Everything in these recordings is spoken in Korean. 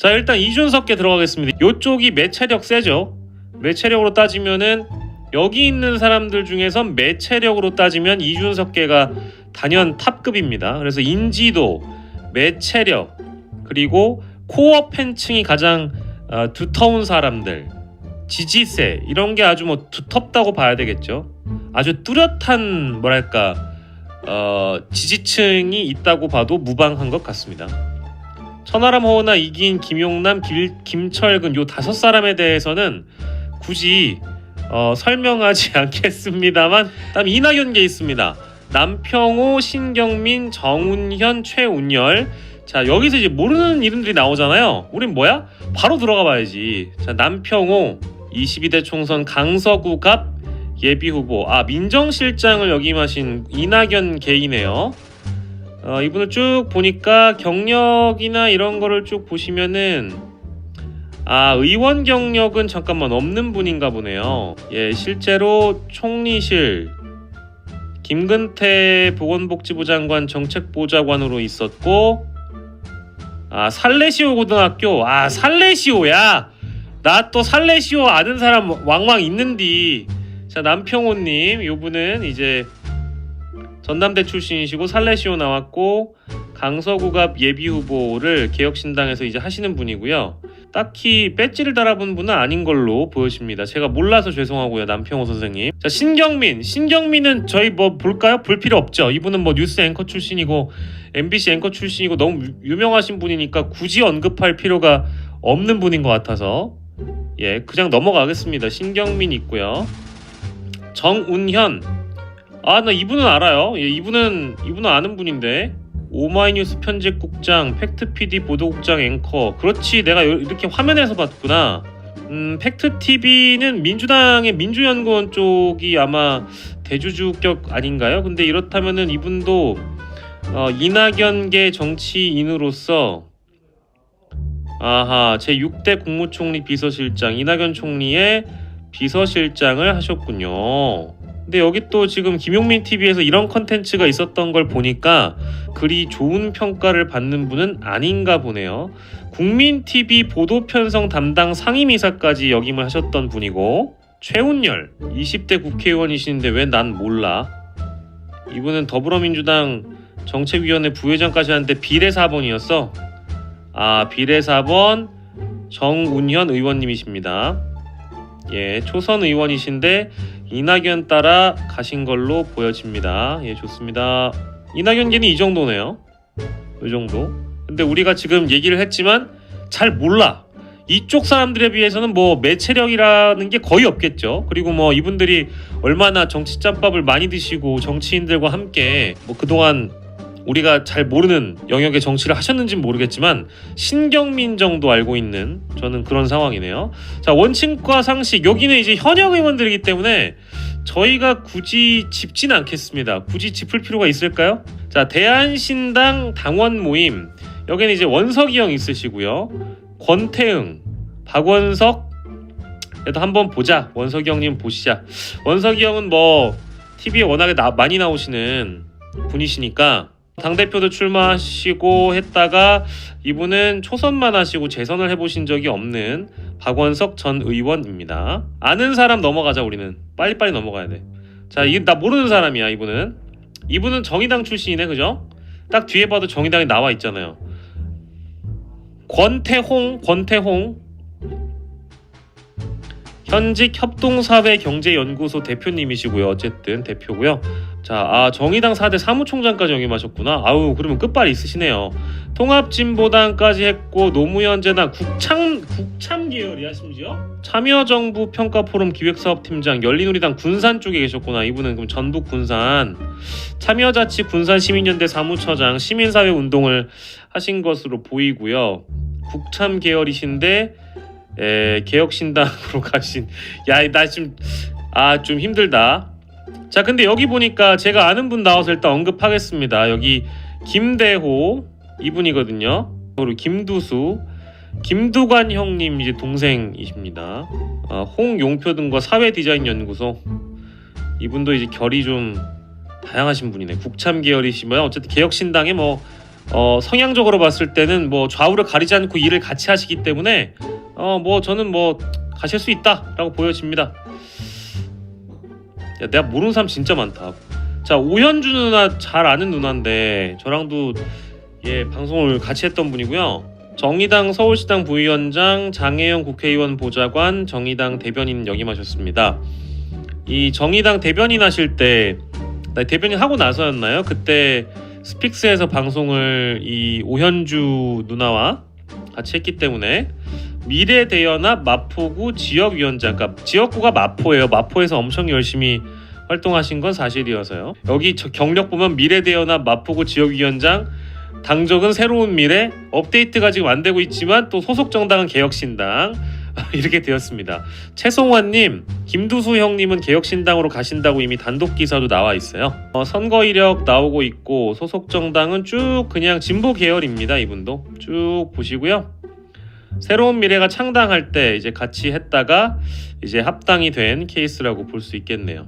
자, 일단 이준석계 들어가겠습니다. 요쪽이 매체력 세죠. 매체력으로 따지면은 여기 있는 사람들 중에선 매체력으로 따지면 이준석계가 단연 탑급입니다. 그래서 인지도, 매체력, 그리고 코어 팬층이 가장 두터운 사람들, 지지세 이런 게 아주 뭐 두텁다고 봐야 되겠죠. 아주 뚜렷한 뭐랄까 지지층이 있다고 봐도 무방한 것 같습니다. 천하람, 허은하, 이기인, 김용남, 김철근 요 5사람에 대해서는 굳이 설명하지 않겠습니다만, 다음 이낙연계 있습니다. 남평호, 신경민, 정운현, 최운열. 자, 여기서 이제 모르는 이름들이 나오잖아요. 우린 뭐야? 바로 들어가 봐야지. 자, 남평호 22대 총선 강서구갑 예비후보. 민정실장을 역임하신 이낙연 계이네요. 이분을 쭉 보니까 경력이나 이런 거를 쭉 보시면은 의원 경력은 잠깐만 없는 분인가 보네요. 예, 실제로 총리실 김근태 보건복지부 장관 정책보좌관으로 있었고, 살레시오 고등학교. 살레시오야. 나 또 살레시오 아는 사람 왕왕 있는디. 자, 남평호님, 요분은 이제 전남대 출신이시고 살레시오 나왔고 강서구갑 예비후보를 개혁신당에서 이제 하시는 분이고요. 딱히 배지를 달아본 분은 아닌 걸로 보여집니다. 제가 몰라서 죄송하고요, 남평호 선생님. 자, 신경민은 저희 뭐 볼까요? 볼 필요 없죠. 이분은 뭐 뉴스 앵커 출신이고 MBC 앵커 출신이고 너무 유명하신 분이니까 굳이 언급할 필요가 없는 분인 것 같아서 그냥 넘어가겠습니다. 신경민 있고요. 정운현, 나 이분은 알아요. 이분은 아는 분인데, 오마이뉴스 편집국장, 팩트PD 보도국장 앵커. 그렇지, 내가 이렇게 화면에서 봤구나. 팩트TV는 민주당의 민주연구원 쪽이 아마 대주주격 아닌가요? 근데 이렇다면은 이분도 이낙연계 정치인으로서 제6대 국무총리 비서실장, 이낙연 총리의 비서실장을 하셨군요. 근데 여기 또 지금 김용민 TV에서 이런 컨텐츠가 있었던 걸 보니까 그리 좋은 평가를 받는 분은 아닌가 보네요. 국민 TV 보도 편성 담당 상임이사까지 역임을 하셨던 분이고, 최운열 20대 국회의원이신데 왜 난 몰라? 이분은 더불어민주당 정책위원회 부회장까지 하는데 비례 4번이었어. 비례 4번 정운현 의원님이십니다. 초선 의원이신데 이낙연 따라 가신 걸로 보여집니다. 좋습니다. 이낙연계는 이 정도네요. 이 정도. 근데 우리가 지금 얘기를 했지만 잘 몰라. 이쪽 사람들에 비해서는 뭐 매체력이라는 게 거의 없겠죠. 그리고 뭐 이분들이 얼마나 정치 짬밥을 많이 드시고 정치인들과 함께 뭐 그동안 우리가 잘 모르는 영역의 정치를 하셨는지는 모르겠지만 신경민 정도 알고 있는 저는 그런 상황이네요. 자, 원칙과 상식, 여기는 이제 현역 의원들이기 때문에 저희가 굳이 짚진 않겠습니다. 굳이 짚을 필요가 있을까요? 자, 대한신당 당원 모임, 여기는 이제 원석이 형 있으시고요. 권태응, 박원석, 그래도 한번 보자. 원석이 형님 보시자. 원석이 형은 뭐 TV에 워낙에 많이 나오시는 분이시니까 당대표도 출마하시고 했다가 이분은 초선만 하시고 재선을 해보신 적이 없는 박원석 전 의원입니다. 아는 사람 넘어가자. 우리는 빨리빨리 넘어가야 돼. 자, 나 모르는 사람이야. 이분은 정의당 출신이네. 그죠? 딱 뒤에 봐도 정의당이 나와 있잖아요. 권태홍 현직 협동사회경제연구소 대표님이시고요. 어쨌든 대표고요. 자, 정의당 4대 사무총장까지 역임하셨구나. 그러면 끝발이 있으시네요. 통합진보당까지 했고 노무현재단 국참 계열이야. 심지어 참여정부 평가포럼 기획사업팀장, 열린우리당 군산 쪽에 계셨구나. 이분은 그럼 전북 군산 참여자치 군산 시민연대 사무처장, 시민사회 운동을 하신 것으로 보이고요. 국참 계열이신데 개혁신당으로 가신. 나 지금 좀 힘들다. 자, 근데 여기 보니까 제가 아는 분 나와서 일단 언급하겠습니다. 여기 김대호 이분이거든요. 그리고 김두수, 김두관 형님 이제 동생이십니다. 홍용표 등과 사회디자인연구소, 이분도 이제 결이 좀 다양하신 분이네. 국참 계열이시면 어쨌든 개혁신당에 뭐 성향적으로 봤을 때는 뭐 좌우를 가리지 않고 일을 같이 하시기 때문에 뭐 저는 뭐 가실 수 있다라고 보여집니다. 야, 내가 모르는 사람 진짜 많다. 자, 오현주 누나 잘 아는 누나인데 저랑도 방송을 같이 했던 분이고요. 정의당 서울시당 부위원장, 장혜영 국회의원 보좌관, 정의당 대변인 역임하셨습니다. 이 정의당 대변인 하실 때 대변인 하고 나서였나요? 그때 스픽스에서 방송을 이 오현주 누나와 같이 했기 때문에 미래대연합 마포구 지역위원장, 그러니까 지역구가 마포예요. 마포에서 엄청 열심히 활동하신 건 사실이어서요. 여기 경력 보면 미래대연합 마포구 지역위원장, 당적은 새로운 미래, 업데이트가 지금 안 되고 있지만 또 소속 정당은 개혁신당 이렇게 되었습니다. 최송환님, 김두수 형님은 개혁신당으로 가신다고 이미 단독 기사도 나와 있어요. 선거 이력 나오고 있고 소속 정당은 쭉 그냥 진보 계열입니다. 이분도 쭉 보시고요. 새로운 미래가 창당할 때 이제 같이 했다가 이제 합당이 된 케이스라고 볼 수 있겠네요.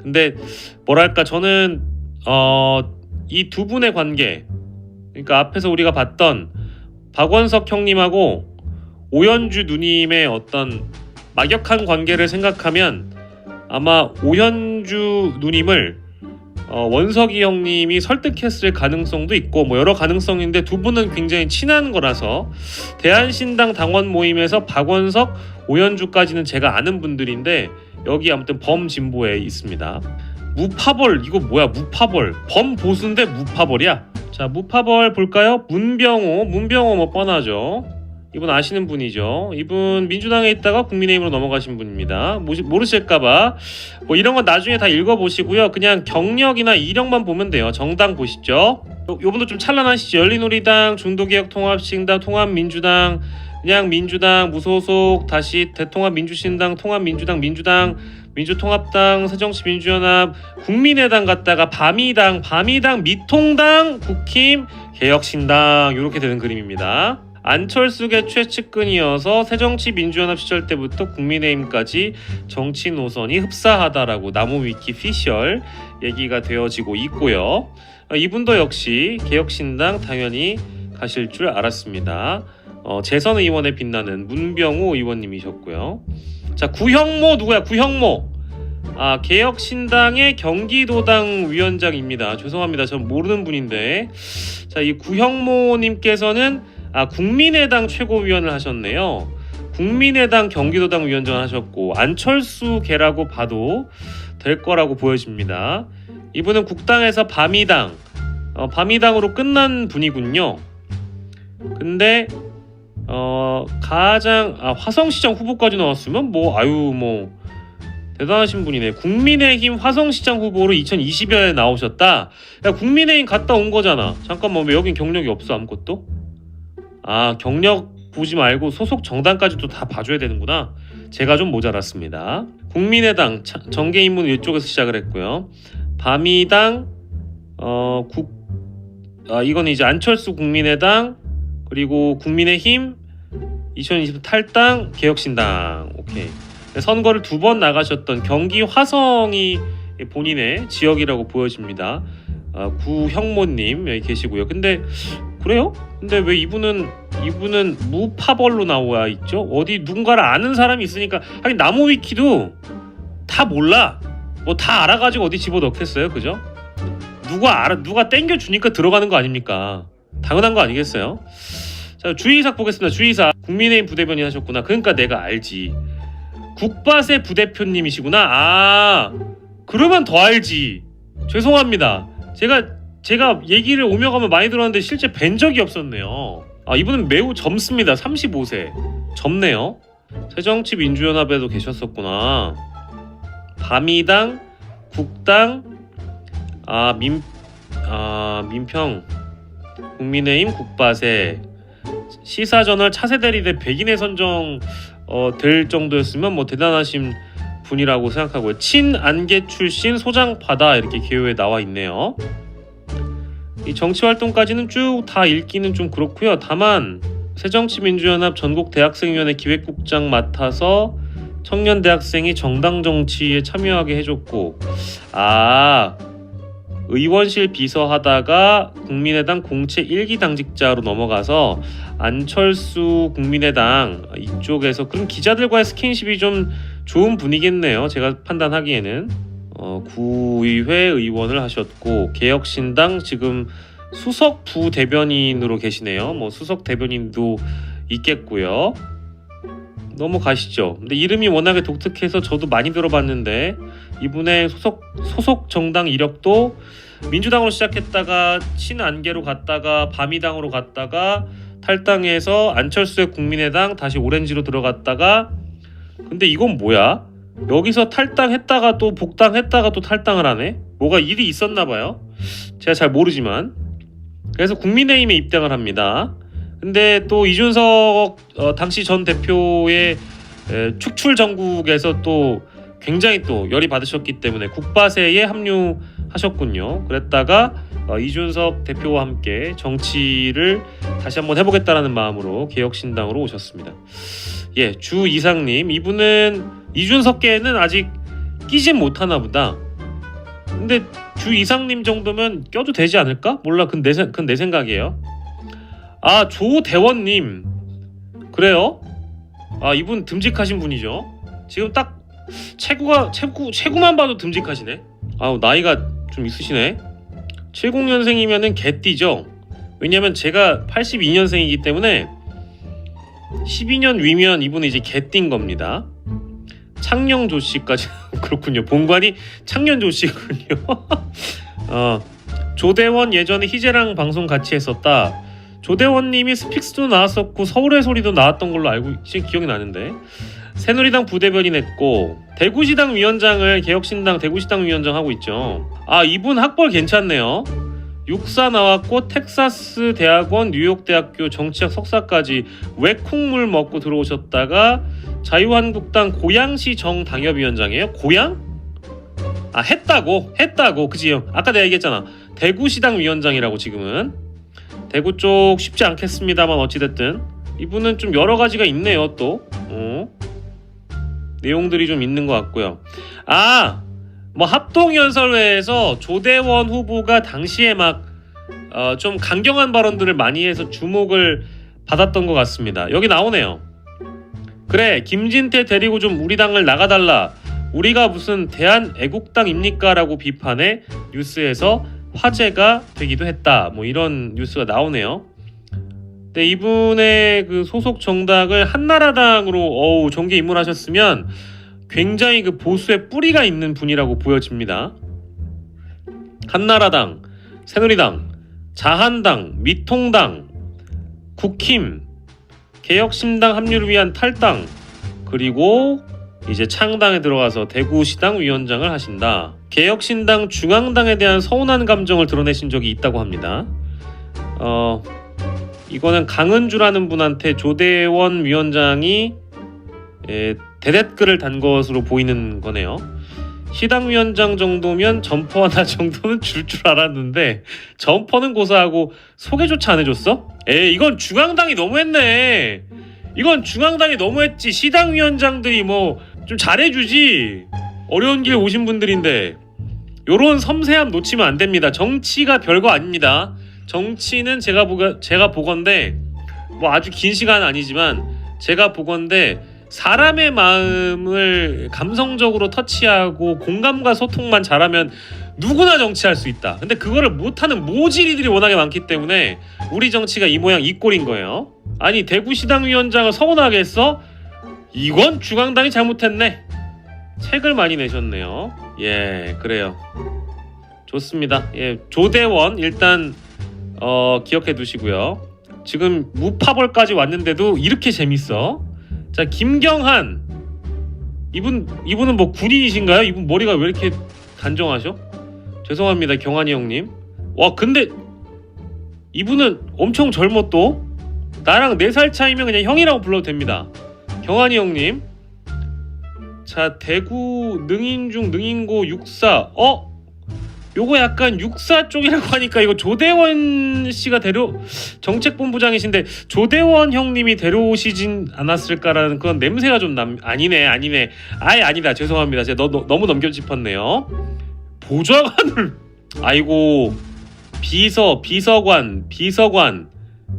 근데 뭐랄까 저는 이 두 분의 관계, 그러니까 앞에서 우리가 봤던 박원석 형님하고 오현주 누님의 어떤 막역한 관계를 생각하면 아마 오현주 누님을 원석이 형님이 설득했을 가능성도 있고 뭐 여러 가능성인데 두 분은 굉장히 친한 거라서 대한신당 당원 모임에서 박원석, 오현주까지는 제가 아는 분들인데 여기 아무튼 범진보에 있습니다. 무파벌, 이거 뭐야? 무파벌, 범보수인데 무파벌이야? 자, 무파벌 볼까요? 문병호 뭐 뻔하죠. 이분 아시는 분이죠. 이분 민주당에 있다가 국민의힘으로 넘어가신 분입니다. 모르실까봐 뭐 이런 건 나중에 다 읽어보시고요. 그냥 경력이나 이력만 보면 돼요. 정당 보시죠. 요분도 좀 찬란하시죠. 열린우리당, 중도개혁통합신당, 통합민주당, 그냥 민주당, 무소속, 다시 대통합민주신당, 통합민주당, 민주통합당, 새정치민주연합, 국민의당 갔다가 바미당, 미통당, 국힘, 개혁신당 이렇게 되는 그림입니다. 안철수계 최측근이어서 새정치민주연합 시절 때부터 국민의힘까지 정치 노선이 흡사하다라고 나무위키 피셜 얘기가 되어지고 있고요. 이분도 역시 개혁신당 당연히 가실 줄 알았습니다. 재선 의원에 빛나는 문병호 의원님이셨고요. 자, 구형모 누구야? 구형모. 개혁신당의 경기도당 위원장입니다. 죄송합니다. 전 모르는 분인데. 자, 이 구형모님께서는 국민의당 최고위원을 하셨네요. 국민의당 경기도당 위원장을 하셨고 안철수계라고 봐도 될 거라고 보여집니다. 이분은 국당에서 바미당으로 끝난 분이군요. 근데 가장 화성시장 후보까지 나왔으면 뭐 대단하신 분이네. 국민의힘 화성시장 후보로 2020년에 나오셨다. 야, 국민의힘 갔다 온 거잖아. 잠깐만, 왜 여긴 경력이 없어? 아무것도? 경력 보지 말고 소속 정당까지도 다 봐줘야 되는구나. 제가 좀 모자랐습니다. 국민의당 정계인문 이쪽에서 시작을 했고요. 바미당, 이건 이제 안철수 국민의당, 그리고 국민의힘, 2020 탈당, 개혁신당. 오케이. 선거를 2번 나가셨던 경기 화성이 본인의 지역이라고 보여집니다. 구형모님 여기 계시고요. 근데 그래요? 근데 왜 이분은 무파벌로 나와 있죠? 어디 누군가를 아는 사람이 있으니까. 하긴 나무위키도 다 몰라. 뭐 다 알아가지고 어디 집어넣겠어요, 그죠? 누가 땡겨주니까 들어가는 거 아닙니까? 당연한 거 아니겠어요? 자, 주의삭 보겠습니다. 주의삭. 국민의힘 부대변인 하셨구나. 그러니까 내가 알지. 국바세 부대표님이시구나. 그러면 더 알지. 죄송합니다. 제가 얘기를 오며 가면 많이 들었는데 실제 뵌 적이 없었네요. 이분은 매우 젊습니다. 35세. 젊네요. 새정치민주연합에도 계셨었구나. 바미당, 국당, 민평, 국민의힘, 국바세, 시사저널 차세대리대 백인의 선정 될 정도였으면 뭐 대단하신 분이라고 생각하고요. 친안개 출신 소장파다 이렇게 개요에 나와 있네요. 이 정치활동까지는 쭉 다 읽기는 좀 그렇고요. 다만 새정치민주연합 전국대학생위원회 기획국장 맡아서 청년 대학생이 정당 정치에 참여하게 해줬고 의원실 비서 하다가 국민의당 공채 1기 당직자로 넘어가서 안철수 국민의당 이쪽에서 그럼 기자들과의 스킨십이 좀 좋은 분이겠네요. 제가 판단하기에는 구의회 의원을 하셨고 개혁신당 지금 수석 부대변인으로 계시네요. 뭐 수석 대변인도 있겠고요. 넘어가시죠. 근데 이름이 워낙에 독특해서 저도 많이 들어봤는데 이분의 소속 정당 이력도 민주당으로 시작했다가 친안개로 갔다가 바미당으로 갔다가 탈당해서 안철수의 국민의당 다시 오렌지로 들어갔다가 근데 이건 뭐야? 여기서 탈당했다가 또 복당했다가 또 탈당을 하네? 뭐가 일이 있었나 봐요. 제가 잘 모르지만 그래서 국민의힘에 입당을 합니다. 근데 또 이준석 당시 전 대표의 축출 정국에서 또 굉장히 또 열이 받으셨기 때문에 국바세에 합류하셨군요. 그랬다가 이준석 대표와 함께 정치를 다시 한번 해보겠다라는 마음으로 개혁신당으로 오셨습니다. 예, 주이상님 이분은 이준석계에는 아직 끼진 못하나 보다. 근데 주이상님 정도면 껴도 되지 않을까? 몰라, 그건 내 생각이에요. 아, 조대원님 그래요? 아, 이분 듬직하신 분이죠. 지금 딱 체구만 봐도 듬직하시네. 아우, 나이가 좀 있으시네. 70년생이면은 개띠죠. 왜냐면 제가 82년생이기 때문에 12년 위면 이분은 이제 개띠인 겁니다. 창녕조씨까지 그렇군요. 본관이 창녕조씨군요. 조대원 예전에 희재랑 방송 같이 했었다. 조대원님이 스픽스도 나왔었고 서울의 소리도 나왔던 걸로 알고 지금 기억이 나는데 새누리당 부대변인 했고 대구시당 위원장을 개혁신당 대구시당 위원장 하고 있죠. 아, 이분 학벌 괜찮네요. 육사 나왔고 텍사스 대학원 뉴욕대학교 정치학 석사까지 외국물 먹고 들어오셨다가 자유한국당 고양시 정당협위원장이에요. 고양? 아, 했다고 그지? 아까 내가 얘기했잖아. 대구시당 위원장이라고. 지금은 대구 쪽 쉽지 않겠습니다만 어찌됐든 이분은 좀 여러 가지가 있네요. 또 내용들이 좀 있는 것 같고요. 아, 뭐 합동연설회에서 조대원 후보가 당시에 막 좀 강경한 발언들을 많이 해서 주목을 받았던 것 같습니다. 여기 나오네요. 그래, 김진태 데리고 좀 우리 당을 나가달라. 우리가 무슨 대한애국당입니까? 라고 비판해 뉴스에서 화제가 되기도 했다. 뭐 이런 뉴스가 나오네요. 근데 이분의 그 소속 정당을 한나라당으로 정계 입문하셨으면 굉장히 그 보수의 뿌리가 있는 분이라고 보여집니다. 한나라당, 새누리당, 자한당, 미통당, 국힘, 개혁신당 합류를 위한 탈당, 그리고 이제 창당에 들어가서 대구시당 위원장을 하신다. 개혁신당 중앙당에 대한 서운한 감정을 드러내신 적이 있다고 합니다. 이거는 강은주라는 분한테 조대원 위원장이 대댓글을 단 것으로 보이는 거네요. 시당위원장 정도면 점퍼 하나 정도는 줄 알았는데 점퍼는 고사하고 소개조차 안 해줬어? 이건 중앙당이 너무했네. 이건 중앙당이 너무했지. 시당위원장들이 뭐 좀 잘해주지. 어려운 길 오신 분들인데 요런 섬세함 놓치면 안 됩니다. 정치가 별거 아닙니다. 정치는 제가 보건데 뭐 아주 긴 시간 아니지만 제가 보건데 사람의 마음을 감성적으로 터치하고 공감과 소통만 잘하면 누구나 정치할 수 있다. 근데 그거를 못하는 모질이들이 워낙에 많기 때문에 우리 정치가 이 모양 이 꼴인 거예요. 아니, 대구시당 위원장을 서운하게 했어? 이건 중앙당이 잘못했네. 책을 많이 내셨네요. 예, 그래요. 좋습니다. 예, 조대원 일단 기억해 두시고요. 지금 무파벌까지 왔는데도 이렇게 재밌어. 자, 김경한 이분은 뭐 군인이신가요? 이분 머리가 왜 이렇게 단정하셔? 죄송합니다, 경한이 형님. 와, 근데 이분은 엄청 젊어. 또 나랑 4살 차이면 그냥 형이라고 불러도 됩니다. 경한이 형님. 자, 대구 능인중 능인고 육사. 요거 약간 육사 쪽이라고 하니까 이거 조대원 씨가 정책본부장이신데 조대원 형님이 데려오시진 않았을까라는 그런 냄새가 좀 아니네. 아예 아니다. 죄송합니다. 제가 너무 넘겨짚었네요. 보좌관을 아이고 비서관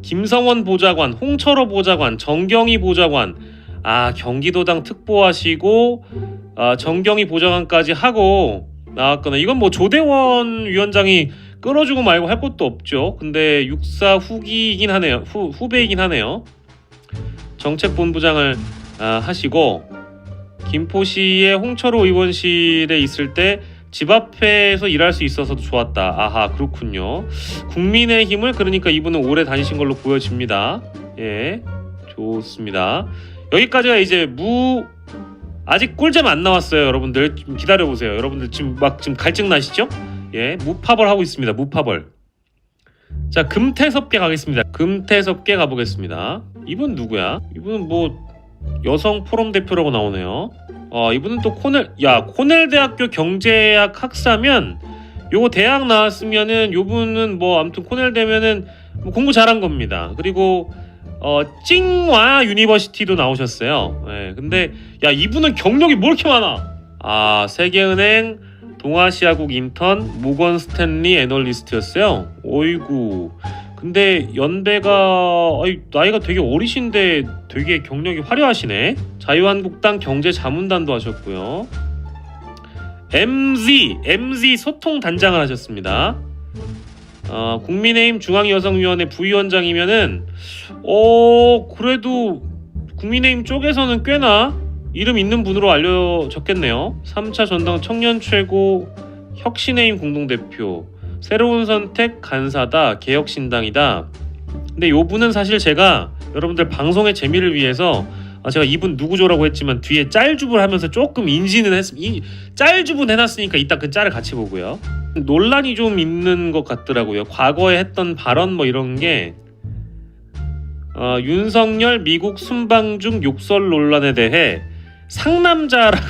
김성원 보좌관, 홍철호 보좌관, 정경희 보좌관, 경기도당 특보하시고 정경희 보좌관까지 하고 나왔거나. 이건 뭐 조대원 위원장이 끌어주고 말고 할 것도 없죠. 근데 육사 후기이긴 하네요. 후배이긴 하네요. 정책본부장을 하시고 김포시의 홍철호 의원실에 있을 때 집 앞에서 일할 수 있어서도 좋았다. 아하, 그렇군요. 국민의힘을 그러니까 이분은 오래 다니신 걸로 보여집니다. 예, 좋습니다. 여기까지가 이제 아직 꿀잼 안 나왔어요. 여러분들 좀 기다려보세요. 여러분들 지금 갈증 나시죠? 예, 무파벌 하고 있습니다. 무파벌. 자, 금태섭계 가겠습니다. 금태섭계 가보겠습니다. 이분 누구야? 이분은 뭐 여성 포럼 대표라고 나오네요. 이분은 또 코넬 대학교 경제학 학사면 요거 대학 나왔으면은 요분은 뭐 아무튼 코넬 되면은 뭐 공부 잘한 겁니다. 그리고 찡와 유니버시티도 나오셨어요. 예, 근데 이분은 경력이 뭐 이렇게 많아? 세계은행 동아시아국 인턴 모건 스탠리 애널리스트였어요. 어이구. 근데 연배가 나이가 되게 어리신데 되게 경력이 화려하시네. 자유한국당 경제자문단도 하셨고요. MZ 소통단장을 하셨습니다. 국민의힘 중앙여성위원회 부위원장이면은 그래도 국민의힘 쪽에서는 꽤나 이름 있는 분으로 알려졌겠네요. 3차 전당 청년 최고 혁신의힘 공동대표, 새로운 선택 간사다, 개혁신당이다. 근데 요 분은 사실 제가 여러분들 방송의 재미를 위해서 제가 이분 누구죠라고 했지만 뒤에 짤주분 하면서 조금 인지는 짤주분 해놨으니까 이따 그 짤을 같이 보고요. 논란이 좀 있는 것 같더라고요. 과거에 했던 발언 뭐 이런 게 윤석열 미국 순방 중 욕설 논란에 대해 상남자라고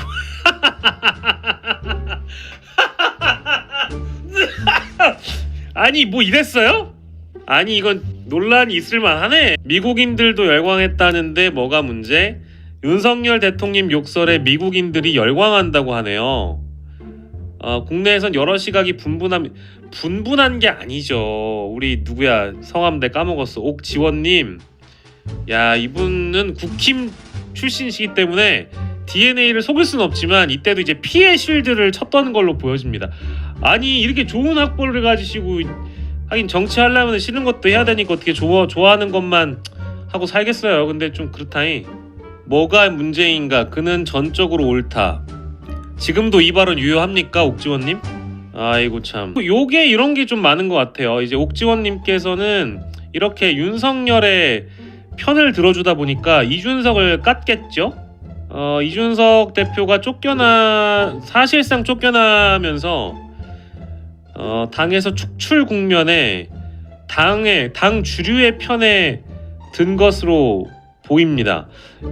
아니 뭐 이랬어요? 아니 이건 논란이 있을만하네. 미국인들도 열광했다는데 뭐가 문제? 윤석열 대통령 욕설에 미국인들이 열광한다고 하네요. 국내에선 여러 시각이 분분한 게 아니죠. 우리 누구야? 성함 내 까먹었어. 옥지원님. 이분은 국힘 출신이시기 때문에 DNA를 속일 수는 없지만 이때도 이제 피해 쉴드를 쳤던 걸로 보여집니다. 아니 이렇게 좋은 학벌을 가지시고 하긴 정치하려면 싫은 것도 해야 되니까 어떻게 좋아하는 것만 하고 살겠어요. 근데 좀 그렇다니. 뭐가 문제인가? 그는 전적으로 옳다. 지금도 이 발언 유효합니까, 옥지원님? 아이고 참. 요게 이런 게 좀 많은 것 같아요. 이제 옥지원님께서는 이렇게 윤석열의 편을 들어주다 보니까 이준석을 깠겠죠? 이준석 대표가 사실상 쫓겨나면서 당에서 축출 국면에 당 주류의 편에 든 것으로 보입니다.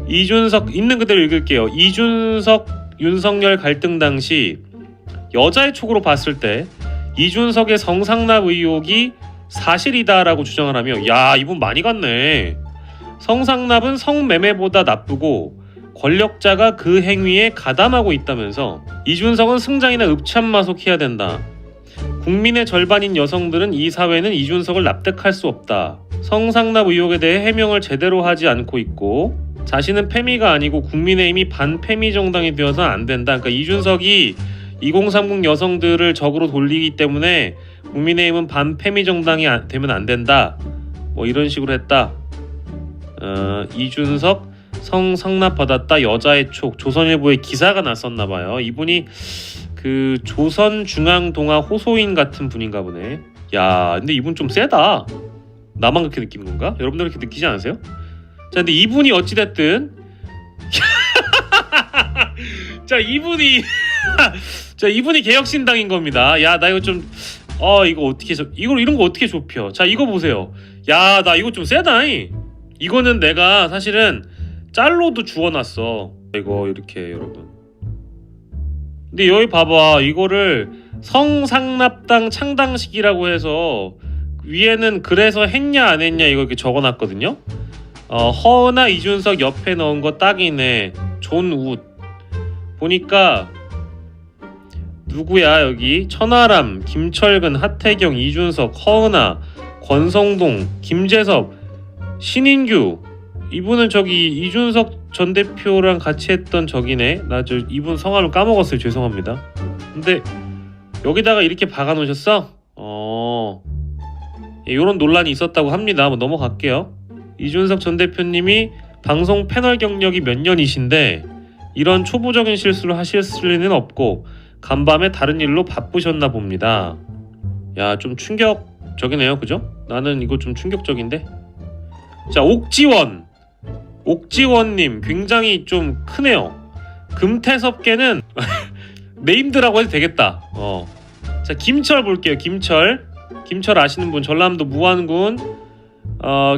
이준석 있는 그대로 읽을게요. 이준석 윤석열 갈등 당시 여자의 촉으로 봤을 때 이준석의 성상납 의혹이 사실이다라고 주장을 하며 이분 많이 갔네. 성상납은 성매매보다 나쁘고 권력자가 그 행위에 가담하고 있다면서 이준석은 승장이나 읍참마속해야 된다. 국민의 절반인 여성들은 이 사회는 이준석을 납득할 수 없다. 성상납 의혹에 대해 해명을 제대로 하지 않고 있고 자신은 패미가 아니고 국민의힘이 반패미 정당이 되어서 안 된다. 그러니까 이준석이 2030 여성들을 적으로 돌리기 때문에 국민의힘은 반패미 정당이 되면 안 된다. 뭐 이런 식으로 했다. 이준석 성상납 받았다. 여자의 촉. 조선일보에 기사가 났었나봐요. 이분이 그 조선중앙동아 호소인 같은 분인가 보네. 근데 이분 좀 세다. 나만 그렇게 느끼는 건가? 여러분들 그렇게 느끼지 않으세요? 자, 근데 이분이 어찌됐든 이분이 개혁신당인 겁니다. 나 이거 좀 이런 거 어떻게 좁혀? 자, 이거 보세요. 나 이거 좀 세다. 이거는 내가 사실은 짤로도 주워놨어. 이거 이렇게 여러분. 근데 여기 봐봐. 이거를 성상납당 창당식이라고 해서 위에는 그래서 했냐 안 했냐 이거 이렇게 적어놨거든요. 허나 이준석 옆에 넣은 거 딱이네. 존웃. 보니까 누구야 여기? 천하람, 김철근, 하태경, 이준석, 허은하, 권성동, 김재섭, 신인규. 이분은 저기 이준석 전 대표랑 같이 했던 적이네. 나 저 이분 성함을 까먹었어요. 죄송합니다. 근데 여기다가 이렇게 박아놓으셨어? 이런 논란이 있었다고 합니다. 한번 넘어갈게요. 이준석 전 대표님이 방송 패널 경력이 몇 년이신데 이런 초보적인 실수를 하실 리는 없고 간밤에 다른 일로 바쁘셨나 봅니다. 야, 좀 충격적이네요. 그죠? 나는 이거 좀 충격적인데. 자, 옥지원님 굉장히 좀 크네요. 금태섭계는 네임드라고 해도 되겠다. 자, 김철 볼게요. 김철 아시는 분, 전남도 무안군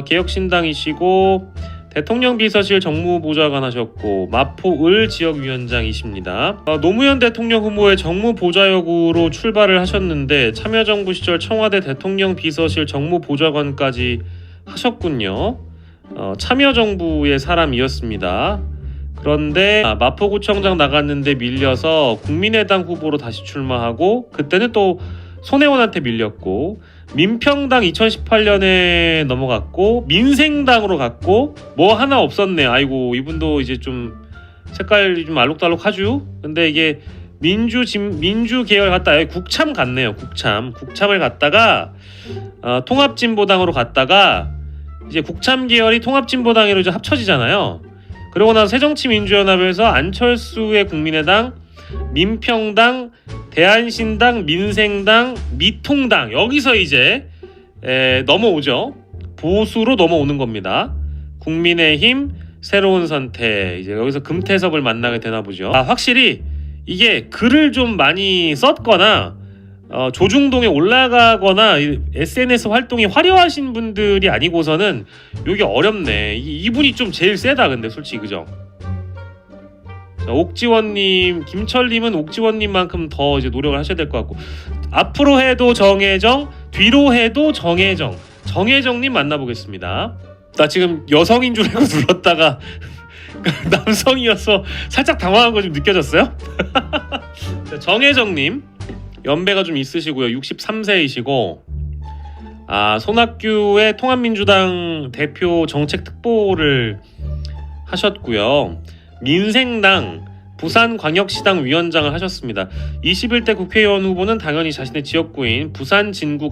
개혁신당이시고 대통령 비서실 정무보좌관 하셨고 마포을 지역위원장이십니다. 노무현 대통령 후보의 정무보좌역으로 출발을 하셨는데 참여정부 시절 청와대 대통령 비서실 정무보좌관까지 하셨군요. 참여정부의 사람이었습니다. 그런데 마포구청장 나갔는데 밀려서 국민의당 후보로 다시 출마하고 그때는 또 손혜원한테 밀렸고 민평당 2018년에 넘어갔고 민생당으로 갔고 뭐 하나 없었네. 아이고, 이분도 이제 좀 색깔이 좀 알록달록하죠. 근데 이게 민주 계열 갔다 국참 갔네요. 국참을 갔다가 통합진보당으로 갔다가 이제 국참 계열이 통합진보당으로 이제 합쳐지잖아요. 그러고 나서 새정치민주연합에서 안철수의 국민의당, 민평당, 대한신당, 민생당, 미통당 여기서 이제 넘어오죠. 보수로 넘어오는 겁니다. 국민의힘, 새로운 선택, 이제 여기서 금태섭을 만나게 되나 보죠. 확실히 이게 글을 좀 많이 썼거나 조중동에 올라가거나 SNS 활동이 화려하신 분들이 아니고서는 이게 어렵네. 이분이 좀 제일 세다. 근데 솔직히 그죠? 자, 옥지원님, 김철님은 옥지원님만큼 더 이제 노력을 하셔야 될 것 같고, 앞으로 해도 정혜정, 뒤로 해도 정혜정님 만나보겠습니다. 나 지금 여성인 줄 알고 눌렀다가 남성이어서 살짝 당황한 거 좀 느껴졌어요? 자, 정혜정님 연배가 좀 있으시고요. 63세이시고 손학규의 통합민주당 대표 정책 특보를 하셨고요. 민생당 부산광역시당 위원장을 하셨습니다. 21대 국회의원 후보는 당연히 자신의 지역구인 부산 진구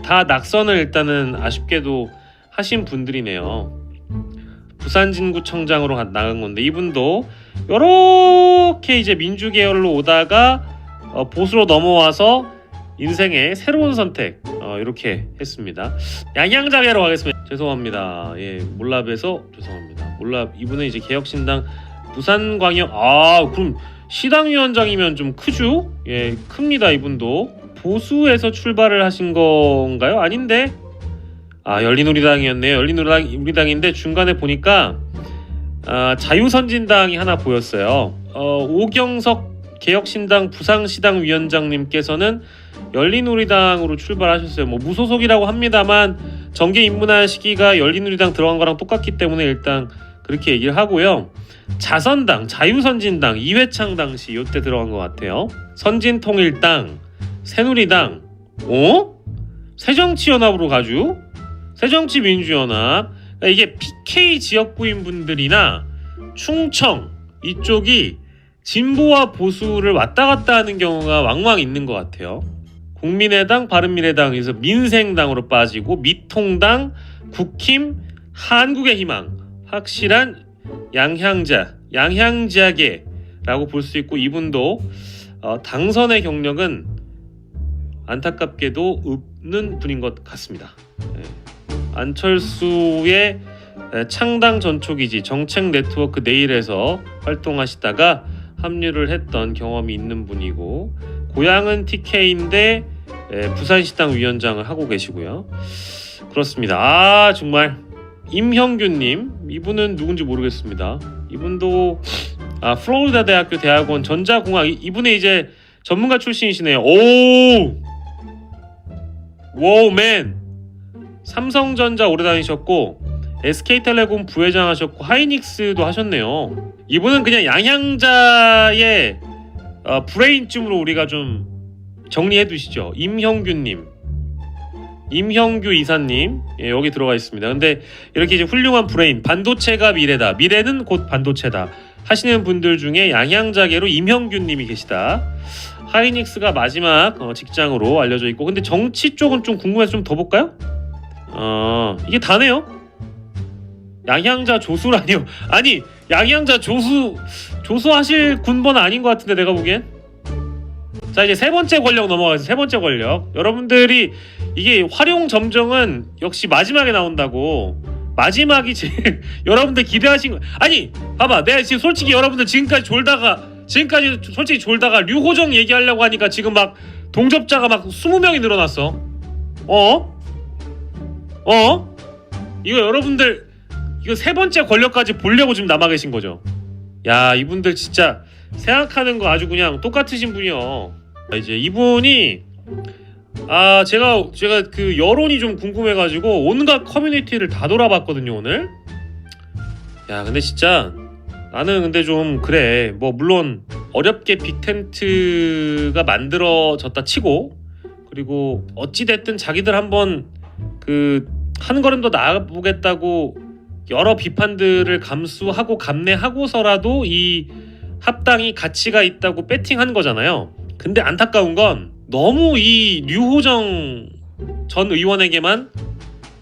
다 낙선을 일단은 아쉽게도 하신 분들이네요. 부산 진구청장으로 나간 건데 이분도 요렇게 이제 민주 계열로 오다가 보수로 넘어와서 인생의 새로운 선택 이렇게 했습니다. 양양자계로 가겠습니다. 죄송합니다. 몰랍에서 죄송합니다. 몰랍 이분은 이제 개혁신당 부산광역 그럼 시당위원장이면 좀 크죠? 큽니다. 이분도 보수에서 출발을 하신 건가요? 아닌데 열린우리당이었네요. 열린우리당인데 중간에 보니까 자유선진당이 하나 보였어요. 오경석 개혁신당 부산시당 위원장님께서는 열린우리당으로 출발하셨어요. 뭐 무소속이라고 합니다만 정계 입문한 시기가 열린우리당 들어간 거랑 똑같기 때문에 일단 그렇게 얘기를 하고요. 자선당, 자유선진당, 이회창 당시 이때 들어간 것 같아요. 선진통일당, 새누리당, 새정치연합으로 가죠. 새정치민주연합. 그러니까 이게 PK 지역구인 분들이나 충청 이쪽이 진보와 보수를 왔다 갔다 하는 경우가 왕왕 있는 것 같아요. 국민의당, 바른미래당에서 민생당으로 빠지고 미통당, 국힘, 한국의 희망, 확실한 양향자계라고 볼 수 있고 이분도 당선의 경력은 안타깝게도 없는 분인 것 같습니다. 안철수의 창당 전초기지 정책 네트워크 내일에서 활동하시다가 합류를 했던 경험이 있는 분이고 고향은 TK인데 부산시당 위원장을 하고 계시고요. 그렇습니다. 정말 임형규님 이분은 누군지 모르겠습니다. 이분도 플로리다 대학교 대학원 전자공학 이분의 이제 전문가 출신이시네요. 맨 삼성전자 오래 다니셨고 SK텔레콤 부회장 하셨고 하이닉스도 하셨네요. 이분은 그냥 양향자의 브레인쯤으로 우리가 좀 정리해 두시죠. 임형규님, 임형규 이사님, 예, 여기 들어가 있습니다. 근데 이렇게 이제 훌륭한 브레인, 반도체가 미래다, 미래는 곧 반도체다 하시는 분들 중에 양양자계로 임형규님이 계시다. 하이닉스가 마지막 직장으로 알려져 있고, 근데 정치 쪽은 좀 궁금해서 좀 더 볼까요? 이게 다네요. 양양자 조수라니요. 아니 양양자 조수 하실 군번 아닌 것 같은데 내가 보기엔. 자, 이제 세 번째 권력 넘어가서 세 번째 권력. 여러분들이 이게 활용 점정은 역시 마지막에 나온다고. 마지막이 제일 여러분들 기대하신 거. 아니 봐봐, 내가 지금 솔직히 여러분들 지금까지 솔직히 졸다가 류호정 얘기하려고 하니까 지금 막 동접자가 막 20명이 늘어났어. 이거 여러분들 이거 세 번째 권력까지 보려고 지금 남아 계신 거죠. 야, 이분들 진짜 생각하는 거 아주 그냥 똑같으신 분이요. 이제 이분이 제가 그 여론이 좀 궁금해가지고 온갖 커뮤니티를 다 돌아봤거든요 오늘. 야, 근데 진짜 나는 근데 좀 그래. 뭐 물론 어렵게 빅텐트가 만들어졌다 치고, 그리고 어찌 됐든 자기들 한번 그 한 걸음 더 나아보겠다고 여러 비판들을 감수하고 감내하고서라도 이 합당이 가치가 있다고 배팅한 거잖아요. 근데 안타까운 건 너무 이 류호정 전 의원에게만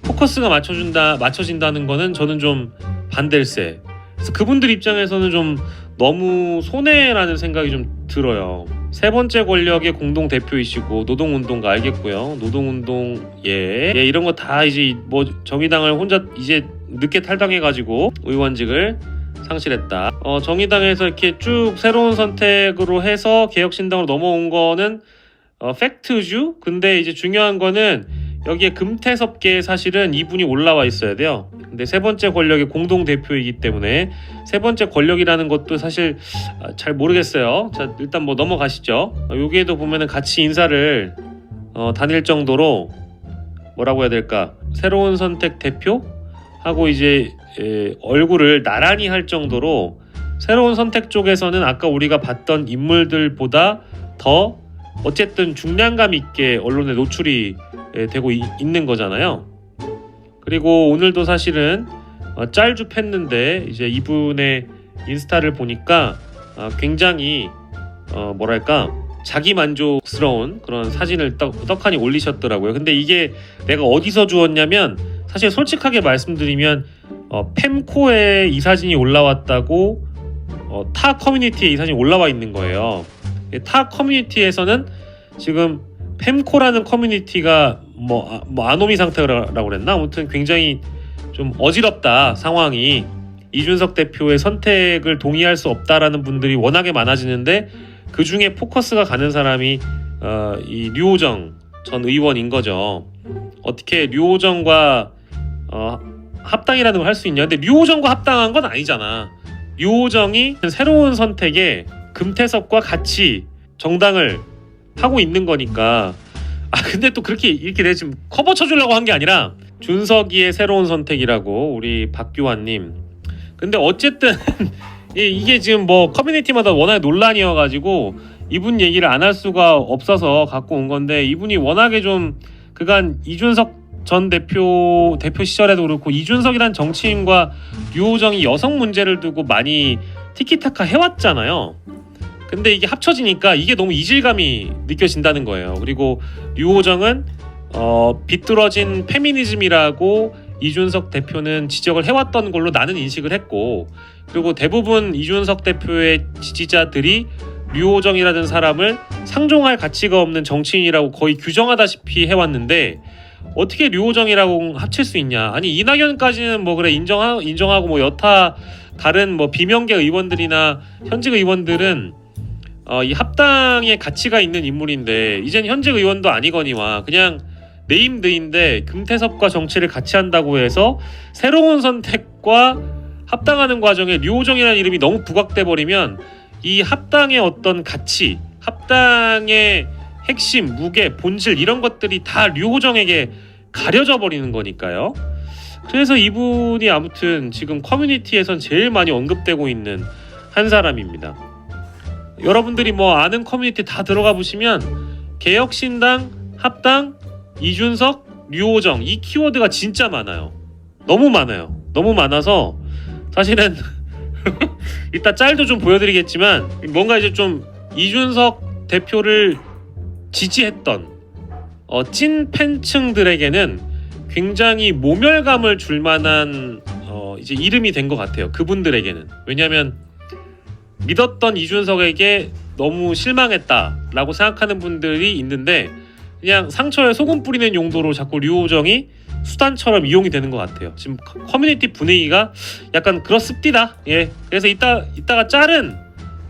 포커스가 맞춰진다는 거는 저는 좀 반댈세. 그래서 그분들 입장에서는 좀 너무 손해라는 생각이 좀 들어요. 세 번째 권력의 공동 대표이시고 노동운동가 알겠고요. 노동운동 이런 거 다 이제 뭐 정의당을 혼자 이제 늦게 탈당해가지고 의원직을 상실했다. 정의당에서 이렇게 쭉 새로운 선택으로 해서 개혁신당으로 넘어온 거는 팩트주. 근데 이제 중요한 거는 여기에 금태섭계 사실은 이분이 올라와 있어야 돼요. 근데 세 번째 권력의 공동 대표이기 때문에 세 번째 권력이라는 것도 사실 잘 모르겠어요. 자, 일단 뭐 넘어가시죠. 여기에도 보면은 같이 인사를 다닐 정도로 뭐라고 해야 될까, 새로운 선택 대표 하고 이제 얼굴을 나란히 할 정도로 새로운 선택 쪽에서는 아까 우리가 봤던 인물들보다 더 어쨌든 중량감 있게 언론에 노출이 되고 있는 거잖아요. 그리고 오늘도 사실은 짤주 팼는데 이제 이분의 인스타를 보니까 굉장히 뭐랄까 자기 만족스러운 그런 사진을 떡하니 올리셨더라고요. 근데 이게 내가 어디서 주웠냐면, 사실 솔직하게 말씀드리면 팸코에 이 사진이 올라왔다고 타 커뮤니티에 이 사진이 올라와 있는 거예요. 타 커뮤니티에서는 지금 팸코라는 커뮤니티가 뭐 아노미 상태라고 그랬나? 아무튼 굉장히 좀 어지럽다 상황이. 이준석 대표의 선택을 동의할 수 없다라는 분들이 워낙에 많아지는데 그 중에 포커스가 가는 사람이 이 류호정 전 의원인 거죠. 어떻게 류호정과 합당이라는 걸 할 수 있냐? 근데 류호정과 합당한 건 아니잖아. 류호정이 새로운 선택에 금태섭과 같이 정당을 하고 있는 거니까. 근데 또 그렇게 이렇게 내가 지금 커버 쳐주려고 한 게 아니라 준석이의 새로운 선택이라고 우리 박규환님. 근데 어쨌든 이게 지금 뭐 커뮤니티마다 워낙에 논란이어가지고 이분 얘기를 안 할 수가 없어서 갖고 온 건데, 이분이 워낙에 좀 그간 이준석 전 대표 시절에도 그렇고 이준석이란 정치인과 류호정이 여성 문제를 두고 많이 티키타카 해왔잖아요. 근데 이게 합쳐지니까 이게 너무 이질감이 느껴진다는 거예요. 그리고 류호정은 비뚤어진 페미니즘이라고 이준석 대표는 지적을 해왔던 걸로 나는 인식을 했고, 그리고 대부분 이준석 대표의 지지자들이 류호정이라는 사람을 상종할 가치가 없는 정치인이라고 거의 규정하다시피 해왔는데 어떻게 류호정이라고 합칠 수 있냐. 아니 이낙연까지는 뭐 그래 인정하고 뭐 여타 다른 뭐 비명계 의원들이나 현직 의원들은 이 합당의 가치가 있는 인물인데 이젠 현직 의원도 아니거니와 그냥 네임드인데 금태섭과 정치를 같이 한다고 해서 새로운 선택과 합당하는 과정에 류호정이라는 이름이 너무 부각돼 버리면 이 합당의 어떤 가치, 합당의 핵심, 무게, 본질 이런 것들이 다 류호정에게 가려져 버리는 거니까요. 그래서 이분이 아무튼 지금 커뮤니티에선 제일 많이 언급되고 있는 한 사람입니다. 여러분들이 뭐 아는 커뮤니티 다 들어가 보시면 개혁신당, 합당, 이준석, 류호정 이 키워드가 진짜 많아요. 너무 많아요. 너무 많아서 사실은 이따 짤도 좀 보여드리겠지만 뭔가 이제 좀 이준석 대표를 지지했던 찐 팬층들에게는 굉장히 모멸감을 줄 만한 이제 이름이 된 것 같아요. 그분들에게는. 왜냐하면 믿었던 이준석에게 너무 실망했다라고 생각하는 분들이 있는데 그냥 상처에 소금 뿌리는 용도로 자꾸 류호정이 수단처럼 이용이 되는 것 같아요. 지금 커뮤니티 분위기가 약간 그렇습니다. 예, 그래서 이따가 짤은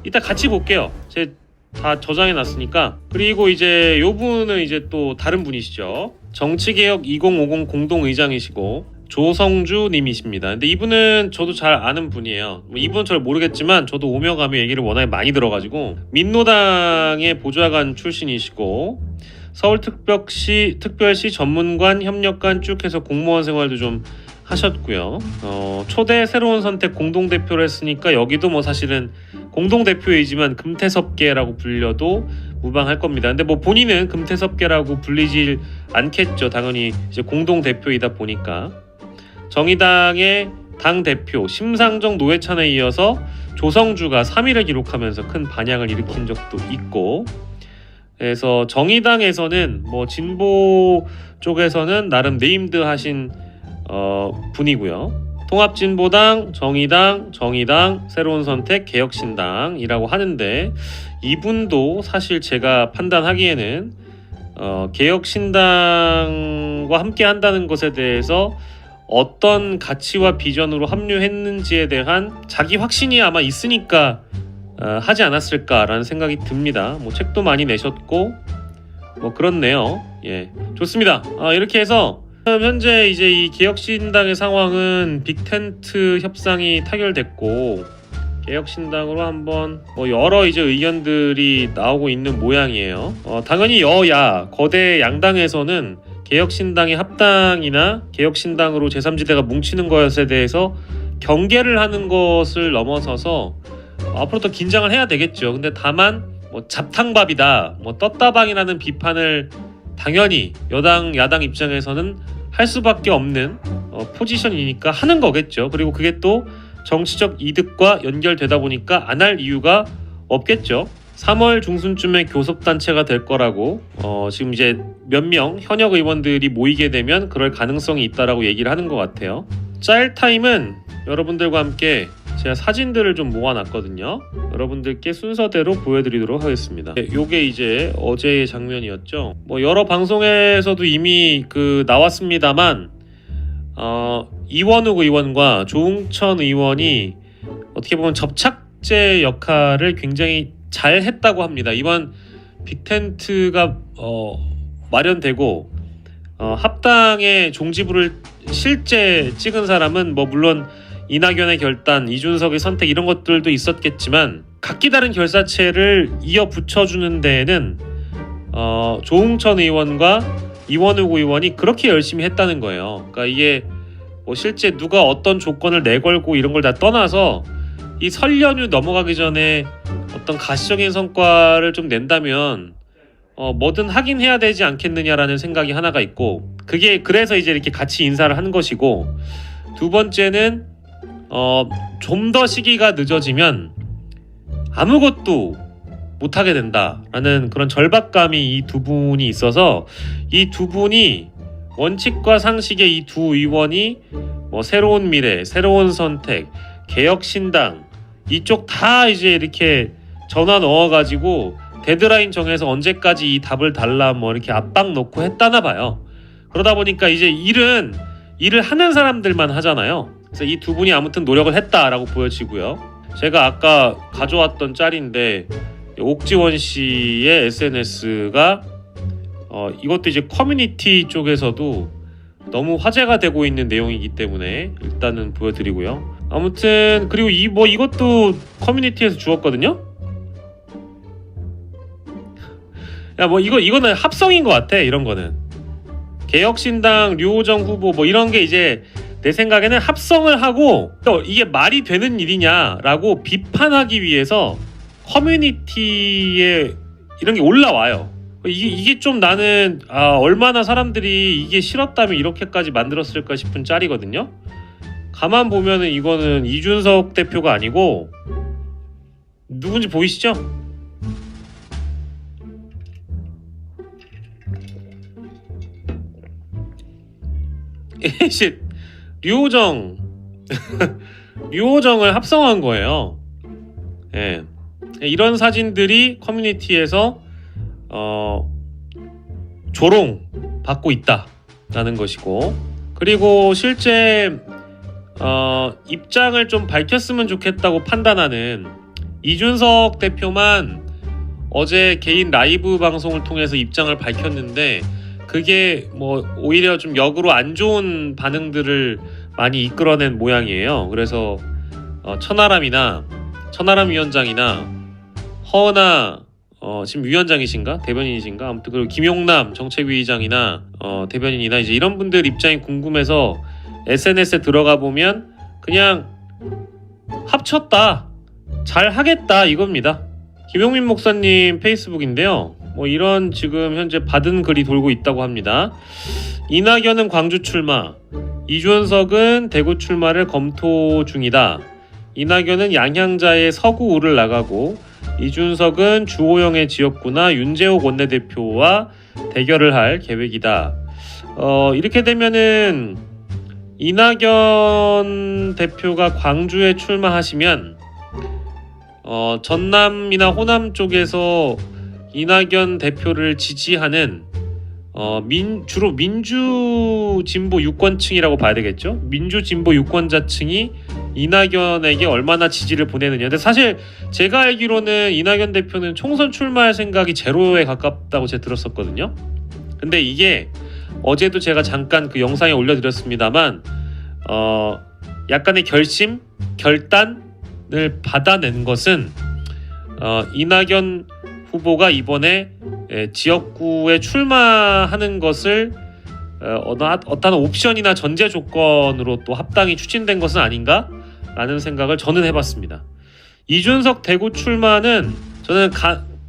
이따 같이 볼게요. 제 다 저장해 놨으니까. 그리고 이제 요 분은 이제 또 다른 분이시죠. 정치개혁 2050 공동의장이시고 조성주 님이십니다. 근데 이분은 저도 잘 아는 분이에요. 이분은 잘 모르겠지만 저도 오며 가며 얘기를 워낙에 많이 들어가지고 민노당의 보좌관 출신이시고 서울특별시 전문관 협력관 쭉 해서 공무원 생활도 좀 하셨고요. 초대 새로운 선택 공동대표를 했으니까 여기도 뭐 사실은 공동대표이지만 금태섭계라고 불려도 무방할 겁니다. 근데 뭐 본인은 금태섭계라고 불리질 않겠죠. 당연히 이제 공동대표이다 보니까. 정의당의 당대표 심상정 노회찬에 이어서 조성주가 3위를 기록하면서 큰 반향을 일으킨 적도 있고, 그래서 정의당에서는 뭐 진보 쪽에서는 나름 네임드하신 분이고요. 통합진보당, 정의당, 새로운 선택, 개혁신당이라고 하는데 이분도 사실 제가 판단하기에는 개혁신당과 함께 한다는 것에 대해서 어떤 가치와 비전으로 합류했는지에 대한 자기 확신이 아마 있으니까 하지 않았을까라는 생각이 듭니다. 뭐 책도 많이 내셨고 뭐 그렇네요. 예, 좋습니다. 이렇게 해서 현재 이제 이 개혁신당의 상황은 빅텐트 협상이 타결됐고 개혁신당으로 한번 뭐 여러 이제 의견들이 나오고 있는 모양이에요. 당연히 여야 거대 양당에서는 개혁신당의 합당이나 개혁신당으로 제3지대가 뭉치는 것에 대해서 경계를 하는 것을 넘어서서 앞으로 더 긴장을 해야 되겠죠. 근데 다만 뭐 잡탕밥이다, 뭐 떴다방이라는 비판을 당연히 여당 야당 입장에서는 할 수밖에 없는 포지션이니까 하는 거겠죠. 그리고 그게 또 정치적 이득과 연결되다 보니까 안 할 이유가 없겠죠. 3월 중순쯤에 교섭단체가 될 거라고 지금 이제 몇 명 현역 의원들이 모이게 되면 그럴 가능성이 있다라고 얘기를 하는 것 같아요. 짤 타임은 여러분들과 함께 제가 사진들을 좀 모아놨거든요. 여러분들께 순서대로 보여드리도록 하겠습니다. 요게 이제 어제의 장면이었죠. 뭐 여러 방송에서도 이미 나왔습니다만 이원욱 의원과 조응천 의원이 어떻게 보면 접착제 역할을 굉장히 잘 했다고 합니다. 이번 빅텐트가 마련되고 합당의 종지부를 실제 찍은 사람은 뭐 물론 이낙연의 결단, 이준석의 선택 이런 것들도 있었겠지만 각기 다른 결사체를 이어 붙여주는 데에는 조응천 의원과 이원욱 의원이 그렇게 열심히 했다는 거예요. 그러니까 이게 뭐 실제 누가 어떤 조건을 내걸고 이런 걸 다 떠나서 이 설 연휴 넘어가기 전에 어떤 가시적인 성과를 좀 낸다면 뭐든 하긴 해야 되지 않겠느냐라는 생각이 하나가 있고, 그게 그래서 이제 이렇게 같이 인사를 한 것이고, 두 번째는 좀 더 시기가 늦어지면 아무것도 못하게 된다라는 그런 절박감이 이 두 분이 있어서 이 두 분이 원칙과 상식의 이 두 의원이 뭐 새로운 미래, 새로운 선택, 개혁신당 이쪽 다 이제 이렇게 전화 넣어가지고 데드라인 정해서 언제까지 이 답을 달라 뭐 이렇게 압박 넣고 했다나 봐요. 그러다 보니까 이제 일을 하는 사람들만 하잖아요. 그래서 이 두 분이 아무튼 노력을 했다라고 보여지고요. 제가 아까 가져왔던 짤인데 옥지원 씨의 SNS가 이것도 이제 커뮤니티 쪽에서도 너무 화제가 되고 있는 내용이기 때문에 일단은 보여드리고요. 아무튼 그리고 이것도 커뮤니티에서 주었거든요. 야 뭐 이거는 합성인 것 같아. 이런 거는 개혁신당 류호정 후보 뭐 이런 게 이제 내 생각에는 합성을 하고 이게 말이 되는 일이냐라고 비판하기 위해서 커뮤니티에 이런 게 올라와요. 이게 좀 나는 얼마나 사람들이 이게 싫었다면 이렇게까지 만들었을까 싶은 짤이거든요. 가만 보면은 이거는 이준석 대표가 아니고 누군지 보이시죠? 이게 류호정 류호정을 합성한 거예요. 예. 이런 사진들이 커뮤니티에서 조롱 받고 있다라는 것이고, 그리고 실제 입장을 좀 밝혔으면 좋겠다고 판단하는 이준석 대표만 어제 개인 라이브 방송을 통해서 입장을 밝혔는데, 그게 뭐 오히려 좀 역으로 안 좋은 반응들을 많이 이끌어낸 모양이에요. 그래서 천하람 위원장이나 허은하 지금 위원장이신가 대변인이신가 아무튼, 그리고 김용남 정책위의장이나 대변인이나 이제 이런 분들 입장이 궁금해서 SNS에 들어가 보면 그냥 합쳤다, 잘 하겠다 이겁니다. 김용민 목사님 페이스북인데요. 뭐 이런 지금 현재 받은 글이 돌고 있다고 합니다. 이낙연은 광주 출마, 이준석은 대구 출마를 검토 중이다. 이낙연은 양향자의 서구우를 나가고 이준석은 주호영의 지역구나 윤재옥 원내대표와 대결을 할 계획이다. 이렇게 되면은 이낙연 대표가 광주에 출마하시면 전남이나 호남 쪽에서 이낙연 대표를 지지하는 주로 민주 진보 유권층이라고 봐야 되겠죠. 민주 진보 유권자층이 이낙연에게 얼마나 지지를 보내느냐. 근데 사실 제가 알기로는 이낙연 대표는 총선 출마할 생각이 제로에 가깝다고 제가 들었었거든요. 근데 이게 어제도 제가 잠깐 그 영상에 올려드렸습니다만 약간의 결단을 받아낸 것은 이낙연 후보가 이번에 지역구에 출마하는 것을 어떤 옵션이나 전제 조건으로 또 합당이 추진된 것은 아닌가라는 생각을 저는 해봤습니다. 이준석 대구 출마는 저는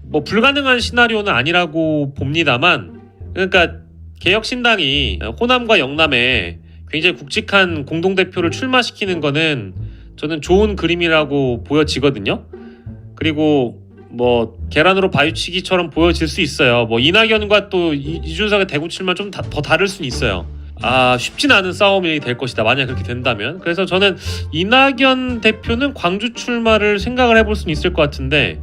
뭐 불가능한 시나리오는 아니라고 봅니다만, 그러니까 개혁신당이 호남과 영남에 굉장히 굵직한 공동대표를 출마시키는 거는 저는 좋은 그림이라고 보여지거든요. 그리고 뭐 계란으로 바위치기처럼 보여질 수 있어요. 뭐 이낙연과 또 이준석의 대구 출마 좀 더 다를 수는 있어요. 쉽진 않은 싸움이 될 것이다, 만약 그렇게 된다면. 그래서 저는 이낙연 대표는 광주 출마를 생각을 해볼 수는 있을 것 같은데,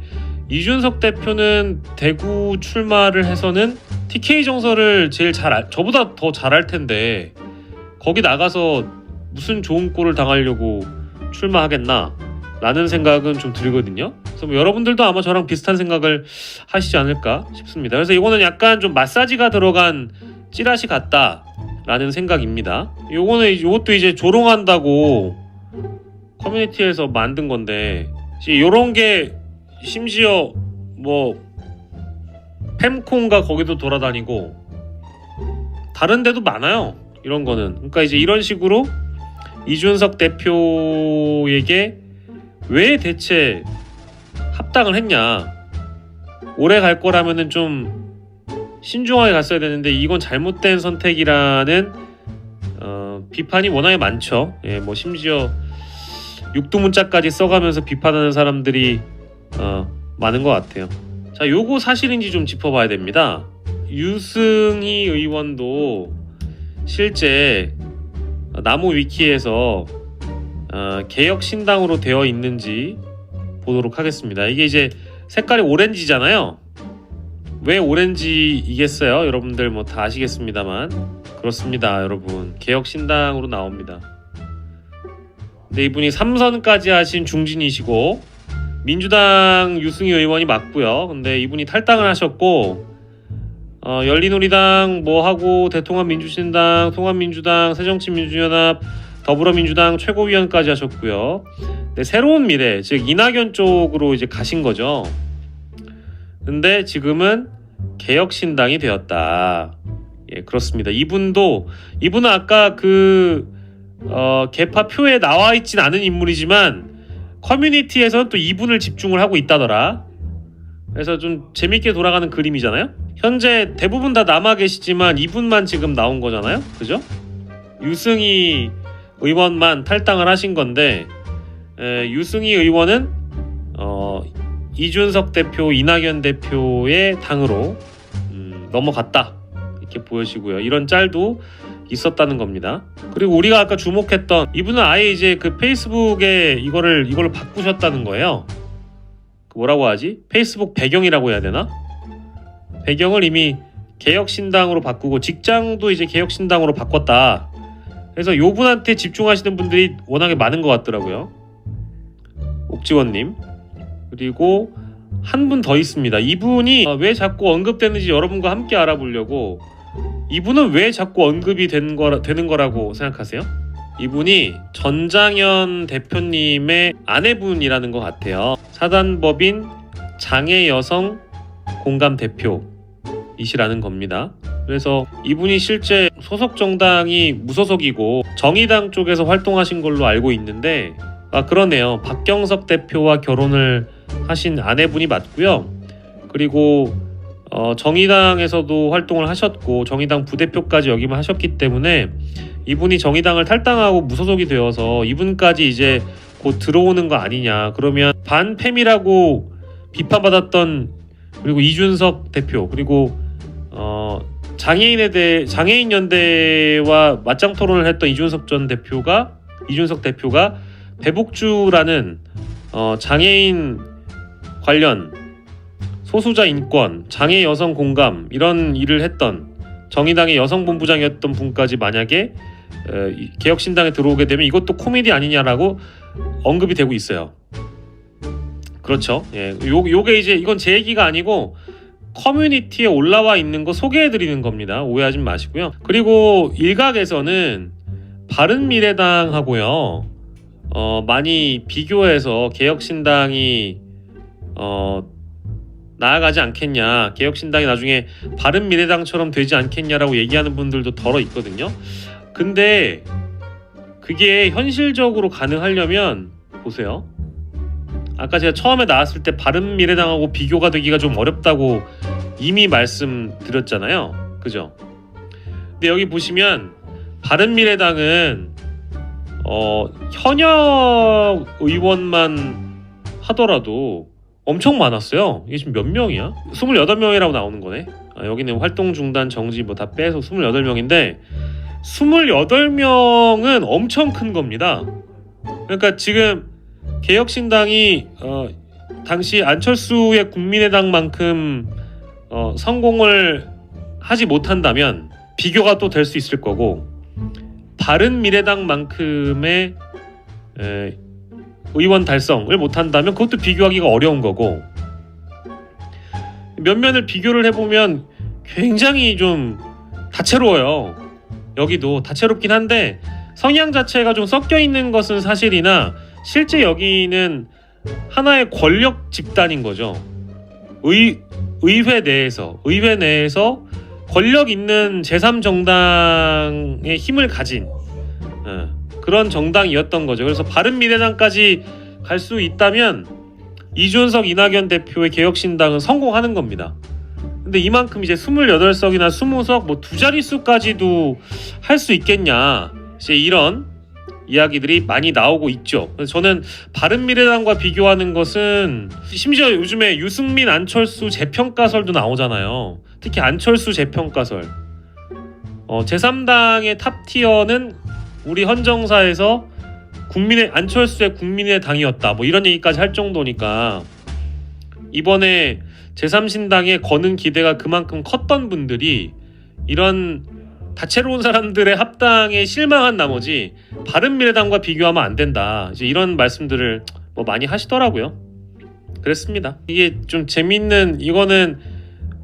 이준석 대표는 대구 출마를 해서는 TK 정서를 제일 저보다 더 잘할 텐데 거기 나가서 무슨 좋은 꼴을 당하려고 출마하겠나 라는 생각은 좀 들거든요. 그래서 뭐 여러분들도 아마 저랑 비슷한 생각을 하시지 않을까 싶습니다. 그래서 이거는 약간 좀 마사지가 들어간 찌라시 같다 라는 생각입니다. 요것도 이제 조롱한다고 커뮤니티에서 만든 건데, 요런 게 심지어 뭐 팸콘가 거기도 돌아다니고 다른 데도 많아요, 이런 거는. 그러니까 이제 이런 식으로 이준석 대표에게 왜 대체 합당을 했냐, 오래 갈 거라면은 좀 신중하게 갔어야 되는데 이건 잘못된 선택이라는 비판이 워낙에 많죠. 뭐 심지어 육두문자까지 써가면서 비판하는 사람들이 많은 것 같아요. 자, 요거 사실인지 좀 짚어봐야 됩니다. 유승희 의원도 실제 나무 위키에서 개혁신당으로 되어 있는지 보도록 하겠습니다. 이게 이제 색깔이 오렌지잖아요. 왜 오렌지이겠어요? 여러분들 뭐 다 아시겠습니다만 그렇습니다. 여러분, 개혁신당으로 나옵니다. 근데 이분이 3선까지 하신 중진이시고 민주당 유승희 의원이 맞고요. 근데 이분이 탈당을 하셨고 열린우리당 뭐 하고 대통합민주신당, 통합민주당, 새정치민주연합, 더불어민주당 최고위원까지 하셨고요. 근데 새로운 미래, 즉 이낙연 쪽으로 이제 가신 거죠. 근데 지금은 개혁신당이 되었다. 예, 그렇습니다. 이분은 아까 개파표에 나와 있진 않은 인물이지만 커뮤니티에서는 또 이분을 집중을 하고 있다더라. 그래서 좀 재밌게 돌아가는 그림이잖아요. 현재 대부분 다 남아 계시지만 이분만 지금 나온 거잖아요. 그죠? 유승희 의원만 탈당을 하신 건데 유승희 의원은 이준석 대표, 이낙연 대표의 당으로 넘어갔다 이렇게 보여지고요. 이런 짤도 있었다는 겁니다. 그리고 우리가 아까 주목했던 이분은 아예 이제 그 페이스북에 이걸로 바꾸셨다는 거예요. 뭐라고 하지? 페이스북 배경이라고 해야 되나? 배경을 이미 개혁신당으로 바꾸고 직장도 이제 개혁신당으로 바꿨다. 그래서 요 분한테 집중하시는 분들이 워낙에 많은 것 같더라고요. 옥지원님. 그리고 한 분 더 있습니다. 이분이 왜 자꾸 언급되는지 여러분과 함께 알아보려고. 이분은 왜 자꾸 언급이 되는 거라고 생각하세요? 이분이 전장현 대표님의 아내분이라는 것 같아요. 사단법인 장애여성 공감 대표이시라는 겁니다. 그래서 이분이 실제 소속 정당이 무소속이고 정의당 쪽에서 활동하신 걸로 알고 있는데 그러네요. 박경석 대표와 결혼을 하신 아내분이 맞고요. 그리고 정의당에서도 활동을 하셨고 정의당 부대표까지 역임을 하셨기 때문에 이분이 정의당을 탈당하고 무소속이 되어서 이분까지 이제 곧 들어오는 거 아니냐. 그러면 반팸이라고 비판받았던 그리고 이준석 대표 그리고 장애인 연대와 맞짱 토론을 했던 이준석 대표가 배복주라는 장애인 관련 소수자 인권, 장애 여성 공감 이런 일을 했던 정의당의 여성본부장이었던 분까지 만약에 개혁신당에 들어오게 되면 이것도 코미디 아니냐라고 언급이 되고 있어요. 그렇죠. 예, 요게 이제 이건 제 얘기가 아니고 커뮤니티에 올라와 있는 거 소개해드리는 겁니다. 오해하지 마시고요. 그리고 일각에서는 바른미래당하고요 많이 비교해서 개혁신당이 나아가지 않겠냐, 개혁신당이 나중에 바른미래당처럼 되지 않겠냐라고 얘기하는 분들도 덜어 있거든요. 근데 그게 현실적으로 가능하려면 보세요. 아까 제가 처음에 나왔을 때 바른미래당하고 비교가 되기가 좀 어렵다고 이미 말씀드렸잖아요. 그죠? 근데 여기 보시면 바른미래당은 현역 의원만 하더라도 엄청 많았어요. 이게 지금 몇 명이야? 28명이라고 나오는 거네. 여기는 활동 중단 정지 뭐 다 빼서 28명인데 28명은 엄청 큰 겁니다. 그러니까 지금 개혁신당이 당시 안철수의 국민의당만큼 성공을 하지 못한다면 비교가 또 될 수 있을 거고 바른미래당만큼의 의원 달성을 못한다면 그것도 비교하기가 어려운 거고 몇 면을 비교를 해보면 굉장히 좀 다채로워요. 여기도 다채롭긴 한데 성향 자체가 좀 섞여 있는 것은 사실이나 실제 여기는 하나의 권력 집단인 거죠. 의회 내에서 권력 있는 제3정당의 힘을 가진 그런 정당이었던 거죠. 그래서 바른미래당까지 갈 수 있다면 이준석, 이낙연 대표의 개혁신당은 성공하는 겁니다. 근데 이만큼 이제 28석이나 20석 뭐 두 자릿수까지도 할 수 있겠냐, 이제 이런 이야기들이 많이 나오고 있죠. 그래서 저는 바른미래당과 비교하는 것은 심지어 요즘에 유승민, 안철수 재평가설도 나오잖아요. 특히 안철수 재평가설. 제3당의 탑티어는 우리 헌정사에서 안철수의 국민의당이었다. 뭐 이런 얘기까지 할 정도니까 이번에 제3신당에 거는 기대가 그만큼 컸던 분들이 이런 다채로운 사람들의 합당에 실망한 나머지 바른미래당과 비교하면 안 된다. 이제 이런 말씀들을 뭐 많이 하시더라고요. 그랬습니다. 이게 좀 재밌는, 이거는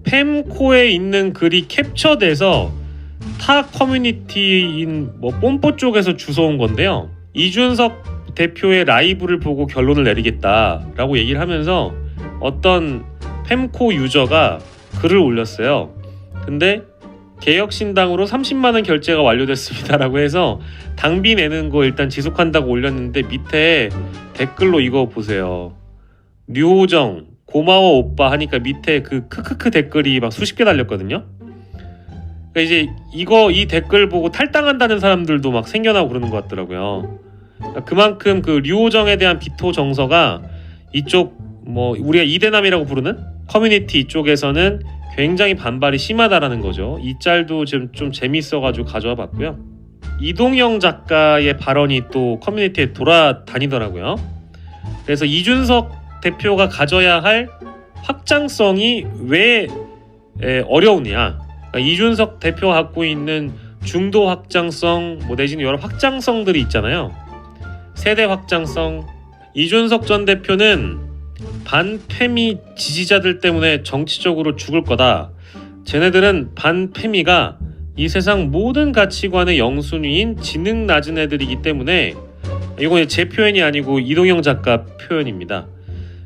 팸코에 있는 글이 캡처돼서 타 커뮤니티인 뭐 뽐뽀 쪽에서 주워온 건데요. 이준석 대표의 라이브를 보고 결론을 내리겠다라고 얘기를 하면서 어떤 팸코 유저가 글을 올렸어요. 근데 개혁신당으로 30만원 결제가 완료됐습니다라고 해서 당비 내는 거 일단 지속한다고 올렸는데 밑에 댓글로 이거 보세요. 류호정 고마워 오빠 하니까 밑에 그 크크크 댓글이 막 수십 개 달렸거든요. 그러니까 이제 이 댓글 보고 탈당한다는 사람들도 막 생겨나고 그러는 것 같더라고요. 그러니까 그만큼 그 류호정에 대한 비토 정서가 이쪽 뭐 우리가 이대남이라고 부르는 커뮤니티 이쪽에서는 굉장히 반발이 심하다라는 거죠. 이 짤도 지금 좀 재밌어가지고 가져와 봤고요. 이동영 작가의 발언이 또 커뮤니티에 돌아다니더라고요. 그래서 이준석 대표가 가져야 할 확장성이 왜 어려우냐. 그러니까 이준석 대표가 갖고 있는 중도 확장성 뭐 내지는 여러 확장성들이 있잖아요. 세대 확장성. 이준석 전 대표는 반페미 지지자들 때문에 정치적으로 죽을 거다. 쟤네들은 반페미가 이 세상 모든 가치관의 영순위인 지능 낮은 애들이기 때문에, 이건 제 표현이 아니고 이동영 작가 표현입니다.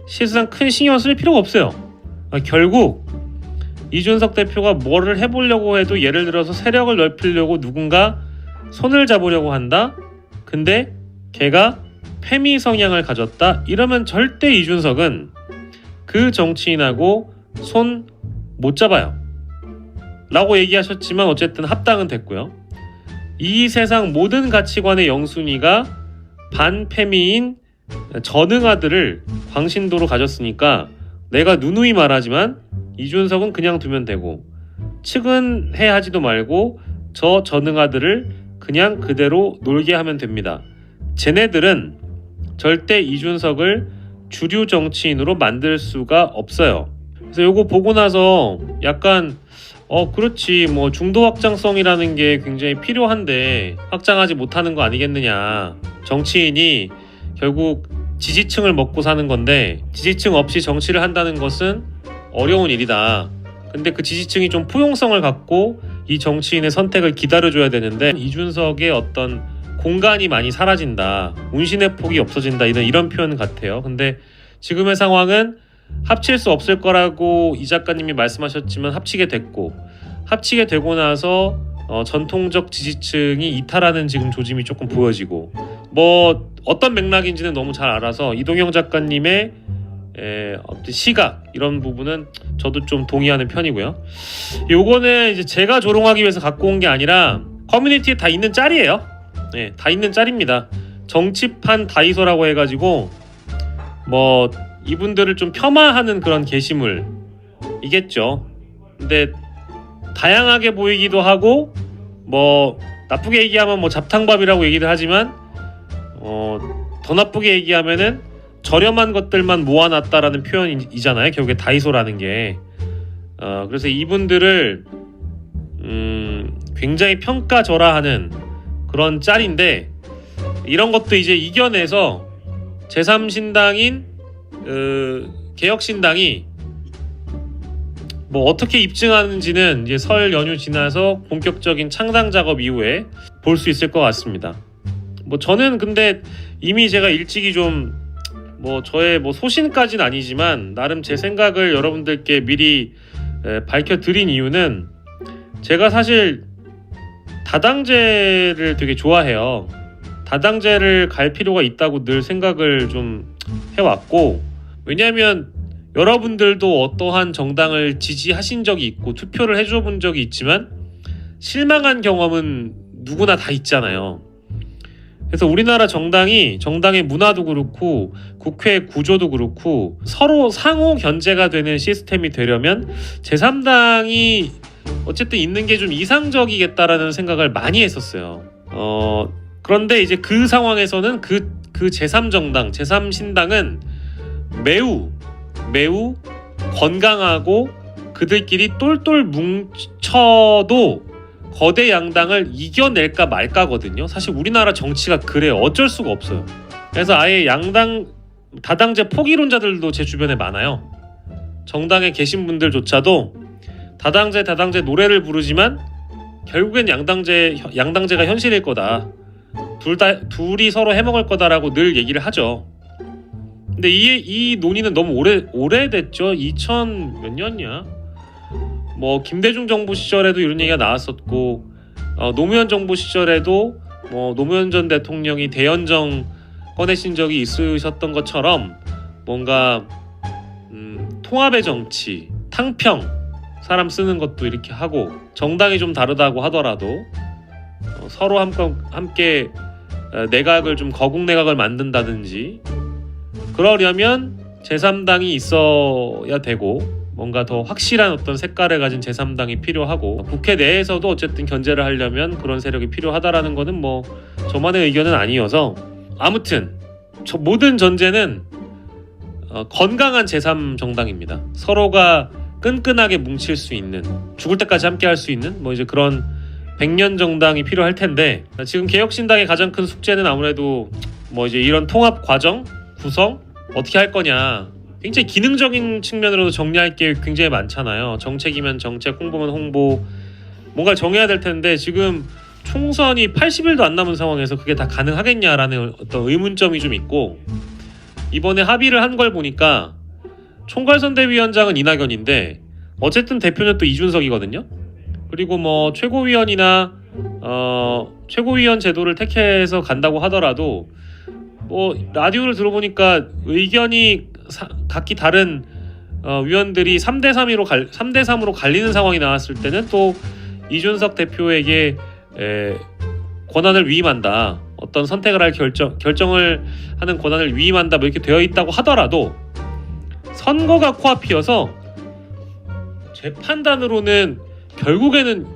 실상 큰 신경 쓸 필요가 없어요. 결국 이준석 대표가 뭐를 해보려고 해도 예를 들어서 세력을 넓히려고 누군가 손을 잡으려고 한다. 근데 걔가 페미 성향을 가졌다. 이러면 절대 이준석은 그 정치인하고 손 못 잡아요. 라고 얘기하셨지만 어쨌든 합당은 됐고요. 이 세상 모든 가치관의 영순위가 반페미인 전응아들을 광신도로 가졌으니까 내가 누누이 말하지만 이준석은 그냥 두면 되고, 측은해 하지도 말고 저 전응아들을 그냥 그대로 놀게 하면 됩니다. 쟤네들은 절대 이준석을 주류 정치인으로 만들 수가 없어요. 그래서 요거 보고 나서 약간 그렇지 뭐 중도 확장성이라는 게 굉장히 필요한데 확장하지 못하는 거 아니겠느냐. 정치인이 결국 지지층을 먹고 사는 건데 지지층 없이 정치를 한다는 것은 어려운 일이다. 근데 그 지지층이 좀 포용성을 갖고 이 정치인의 선택을 기다려줘야 되는데 이준석의 어떤 공간이 많이 사라진다. 운신의 폭이 없어진다. 이런 표현 같아요. 근데 지금의 상황은 합칠 수 없을 거라고 이 작가님이 말씀하셨지만 합치게 됐고, 합치게 되고 나서 전통적 지지층이 이탈하는 지금 조짐이 조금 보여지고, 뭐 어떤 맥락인지는 너무 잘 알아서 이동영 작가님의 시각 이런 부분은 저도 좀 동의하는 편이고요. 요거는 이제 제가 조롱하기 위해서 갖고 온 게 아니라 커뮤니티에 다 있는 짤이에요. 네, 다 있는 짤입니다. 정치판 다이소라고 해가지고 뭐 이분들을 좀 폄하하는 그런 게시물이겠죠. 근데 다양하게 보이기도 하고 뭐 나쁘게 얘기하면 뭐 잡탕밥이라고 얘기를 하지만 더 나쁘게 얘기하면은 저렴한 것들만 모아놨다라는 표현이잖아요. 결국에 다이소라는 게. 그래서 이분들을 굉장히 평가절하하는 그런 짤인데, 이런 것도 이제 이겨내서 제3신당인 개혁신당이 뭐 어떻게 입증하는지는 이제 설 연휴 지나서 본격적인 창당 작업 이후에 볼 수 있을 것 같습니다. 뭐 저는 근데 이미 제가 일찍이 좀 뭐 저의 뭐 소신까지는 아니지만 나름 제 생각을 여러분들께 미리 밝혀드린 이유는, 제가 사실 다당제를 되게 좋아해요. 다당제를 갈 필요가 있다고 늘 생각을 좀 해왔고, 왜냐하면 여러분들도 어떠한 정당을 지지하신 적이 있고 투표를 해줘 본 적이 있지만 실망한 경험은 누구나 다 있잖아요. 그래서 우리나라 정당의 문화도 그렇고 국회 구조도 그렇고 서로 상호 견제가 되는 시스템이 되려면 제3당이 어쨌든 있는 게 좀 이상적이겠다라는 생각을 많이 했었어요. 그런데 이제 그 상황에서는 그 제3정당, 제3신당은 매우 건강하고 그들끼리 똘똘 뭉쳐도 거대 양당을 이겨낼까 말까거든요. 사실 우리나라 정치가 그래요. 어쩔 수가 없어요. 그래서 아예 다당제 포기론자들도 제 주변에 많아요. 정당에 계신 분들조차도 다당제 노래를 부르지만 결국엔 양당제가 현실일 거다. 둘이 서로 해먹을 거다라고 늘 얘기를 하죠. 근데 이 논의는 너무 오래됐죠. 2000 몇 년이야? 뭐 김대중 정부 시절에도 이런 얘기가 나왔었고, 노무현 정부 시절에도 뭐 노무현 전 대통령이 대연정 꺼내신 적이 있으셨던 것처럼 뭔가 통합의 정치, 탕평 사람 쓰는 것도 이렇게 하고 정당이 좀 다르다고 하더라도 서로 함께 내각을 좀 거국 내각을 만든다든지 그러려면 제3당이 있어야 되고 뭔가 더 확실한 어떤 색깔을 가진 제3당이 필요하고 국회 내에서도 어쨌든 견제를 하려면 그런 세력이 필요하다라는 거는 뭐 저만의 의견은 아니어서 아무튼 모든 전제는 건강한 제3정당입니다. 서로가 끈끈하게 뭉칠 수 있는 죽을 때까지 함께 할 수 있는 뭐 이제 그런 100년 정당이 필요할 텐데 지금 개혁신당의 가장 큰 숙제는 아무래도 뭐 이제 이런 통합 과정 구성 어떻게 할 거냐 굉장히 기능적인 측면으로도 정리할 게 굉장히 많잖아요. 정책이면 정책, 홍보면 홍보 뭔가 정해야 될 텐데 지금 총선이 80일도 안 남은 상황에서 그게 다 가능하겠냐라는 어떤 의문점이 좀 있고 이번에 합의를 한 걸 보니까 총괄선대위원장은 이낙연인데 어쨌든 대표는 또 이준석이거든요. 그리고 뭐 최고위원이나 최고위원 제도를 택해서 간다고 하더라도 뭐 라디오를 들어보니까 의견이 각기 다른 위원들이 3대3으로 갈리는 상황이 나왔을 때는 또 이준석 대표에게 권한을 위임한다. 어떤 선택을 할 결정을 하는 권한을 위임한다. 뭐 이렇게 되어 있다고 하더라도 선거가 코앞이어서 제 판단으로는 결국에는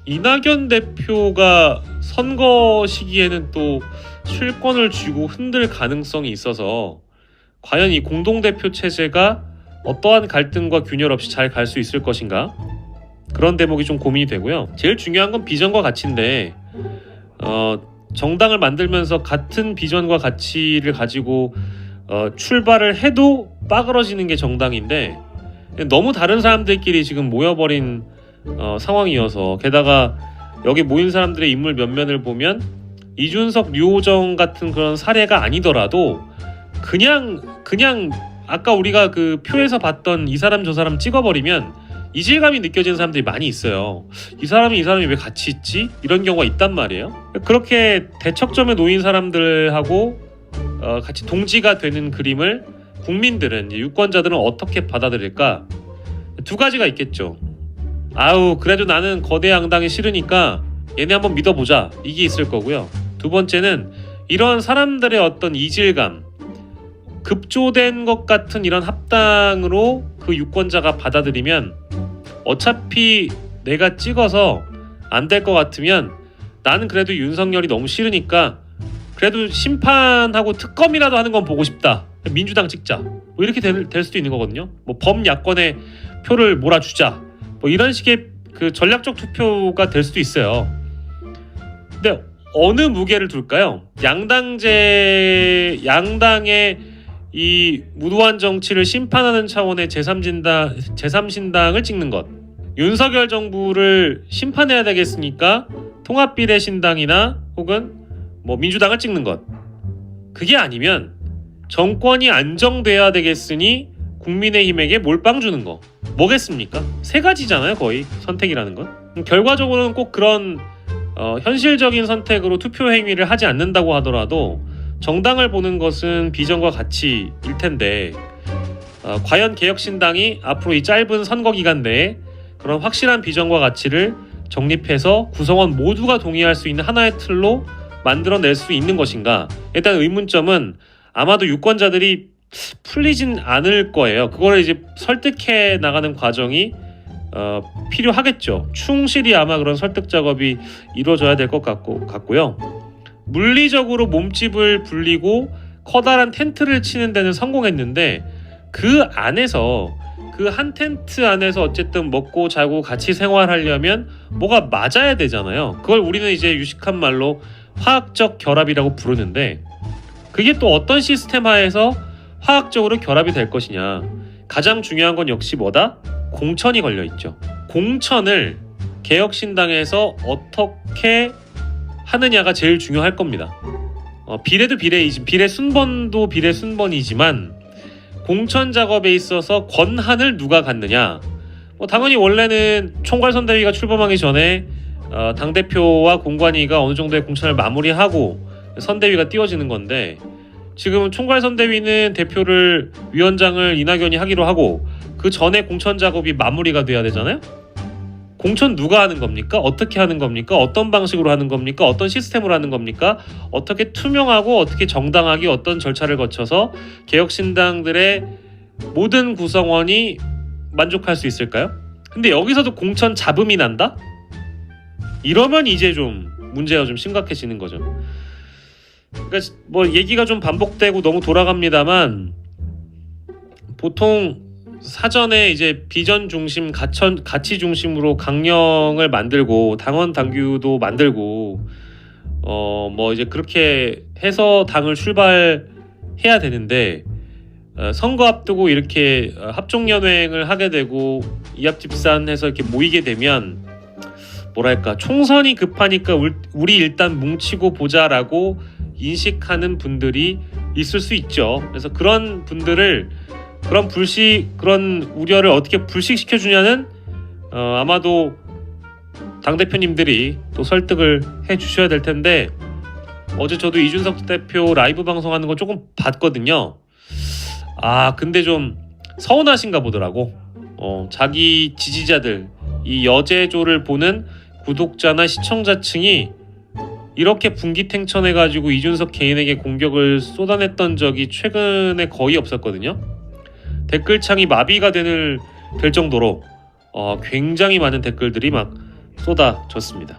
이낙연 대표가 선거 시기에는 또 실권을 쥐고 흔들 가능성이 있어서 과연 이 공동대표 체제가 어떠한 갈등과 균열 없이 잘 갈 수 있을 것인가 그런 대목이 좀 고민이 되고요. 제일 중요한 건 비전과 가치인데 정당을 만들면서 같은 비전과 가치를 가지고 출발을 해도 빠그러지는 게 정당인데 너무 다른 사람들끼리 지금 모여버린 상황이어서 게다가 여기 모인 사람들의 인물 면면을 보면 이준석, 류호정 같은 그런 사례가 아니더라도 그냥 아까 우리가 그 표에서 봤던 이 사람 저 사람 찍어버리면 이질감이 느껴지는 사람들이 많이 있어요. 이 사람이 왜 같이 있지? 이런 경우가 있단 말이에요. 그렇게 대척점에 놓인 사람들하고 같이 동지가 되는 그림을 국민들은 유권자들은 어떻게 받아들일까? 두 가지가 있겠죠. 아우 그래도 나는 거대 양당이 싫으니까 얘네 한번 믿어보자 이게 있을 거고요. 두 번째는 이런 사람들의 어떤 이질감 급조된 것 같은 이런 합당으로 그 유권자가 받아들이면 어차피 내가 찍어서 안 될 것 같으면 나는 그래도 윤석열이 너무 싫으니까 그래도 심판하고 특검이라도 하는 건 보고 싶다. 민주당 찍자. 뭐 이렇게 될 수도 있는 거거든요. 뭐 범야권에 표를 몰아주자. 뭐 이런 식의 그 전략적 투표가 될 수도 있어요. 근데 어느 무게를 둘까요? 양당의 이 무도한 정치를 심판하는 차원의 제3신당을 찍는 것. 윤석열 정부를 심판해야 되겠으니까 통합비례신당이나 혹은 뭐 민주당을 찍는 것. 그게 아니면 정권이 안정돼야 되겠으니 국민의힘에게 몰빵 주는 거. 뭐겠습니까? 세 가지잖아요, 거의 선택이라는 건. 결과적으로는 꼭 그런 현실적인 선택으로 투표 행위를 하지 않는다고 하더라도 정당을 보는 것은 비전과 가치일 텐데 과연 개혁신당이 앞으로 이 짧은 선거 기간 내에 그런 확실한 비전과 가치를 정립해서 구성원 모두가 동의할 수 있는 하나의 틀로 만들어낼 수 있는 것인가? 일단 의문점은 아마도 유권자들이 풀리진 않을 거예요. 그걸 이제 설득해 나가는 과정이 필요하겠죠. 충실히 아마 그런 설득 작업이 이루어져야 될 것 같고요. 물리적으로 몸집을 불리고 커다란 텐트를 치는 데는 성공했는데 그 안에서 그 한 텐트 안에서 어쨌든 먹고 자고 같이 생활하려면 뭐가 맞아야 되잖아요. 그걸 우리는 이제 유식한 말로 화학적 결합이라고 부르는데 그게 또 어떤 시스템 하에서 화학적으로 결합이 될 것이냐. 가장 중요한 건 역시 뭐다? 공천이 걸려있죠. 공천을 개혁신당에서 어떻게 하느냐가 제일 중요할 겁니다. 비례도 비례 순번도 비례 순번이지만 공천 작업에 있어서 권한을 누가 갖느냐. 당연히 원래는 총괄선대위가 출범하기 전에 당대표와 공관위가 어느 정도의 공천을 마무리하고 선대위가 띄워지는 건데 지금은 총괄선대위는 대표를 위원장을 이낙연이 하기로 하고 그 전에 공천 작업이 마무리가 돼야 되잖아요. 공천 누가 하는 겁니까? 어떻게 하는 겁니까? 어떤 방식으로 하는 겁니까? 어떤 시스템으로 하는 겁니까? 어떻게 투명하고 어떻게 정당하게 어떤 절차를 거쳐서 개혁신당들의 모든 구성원이 만족할 수 있을까요? 근데 여기서도 공천 잡음이 난다? 이러면 이제 좀 문제가 좀 심각해지는 거죠. 그러니까 뭐 얘기가 좀 반복되고 너무 돌아갑니다만 보통 사전에 이제 비전 중심, 가치 중심으로 강령을 만들고 당원 당규도 만들고 뭐 이제 그렇게 해서 당을 출발해야 되는데 선거 앞두고 이렇게 합종연횡을 하게 되고 이합집산해서 이렇게 모이게 되면 뭐랄까 총선이 급하니까 우리 일단 뭉치고 보자라고 인식하는 분들이 있을 수 있죠. 그래서 그런 분들을 그런 우려를 어떻게 불식시켜 주냐는 아마도 당 대표님들이 또 설득을 해 주셔야 될 텐데 어제 저도 이준석 대표 라이브 방송하는 거 조금 봤거든요. 근데 좀 서운하신가 보더라고. 자기 지지자들 이 여제조를 보는 구독자나 시청자층이 이렇게 분기탱천해가지고 이준석 개인에게 공격을 쏟아냈던 적이 최근에 거의 없었거든요. 댓글창이 마비가 될 정도로 굉장히 많은 댓글들이 막 쏟아졌습니다.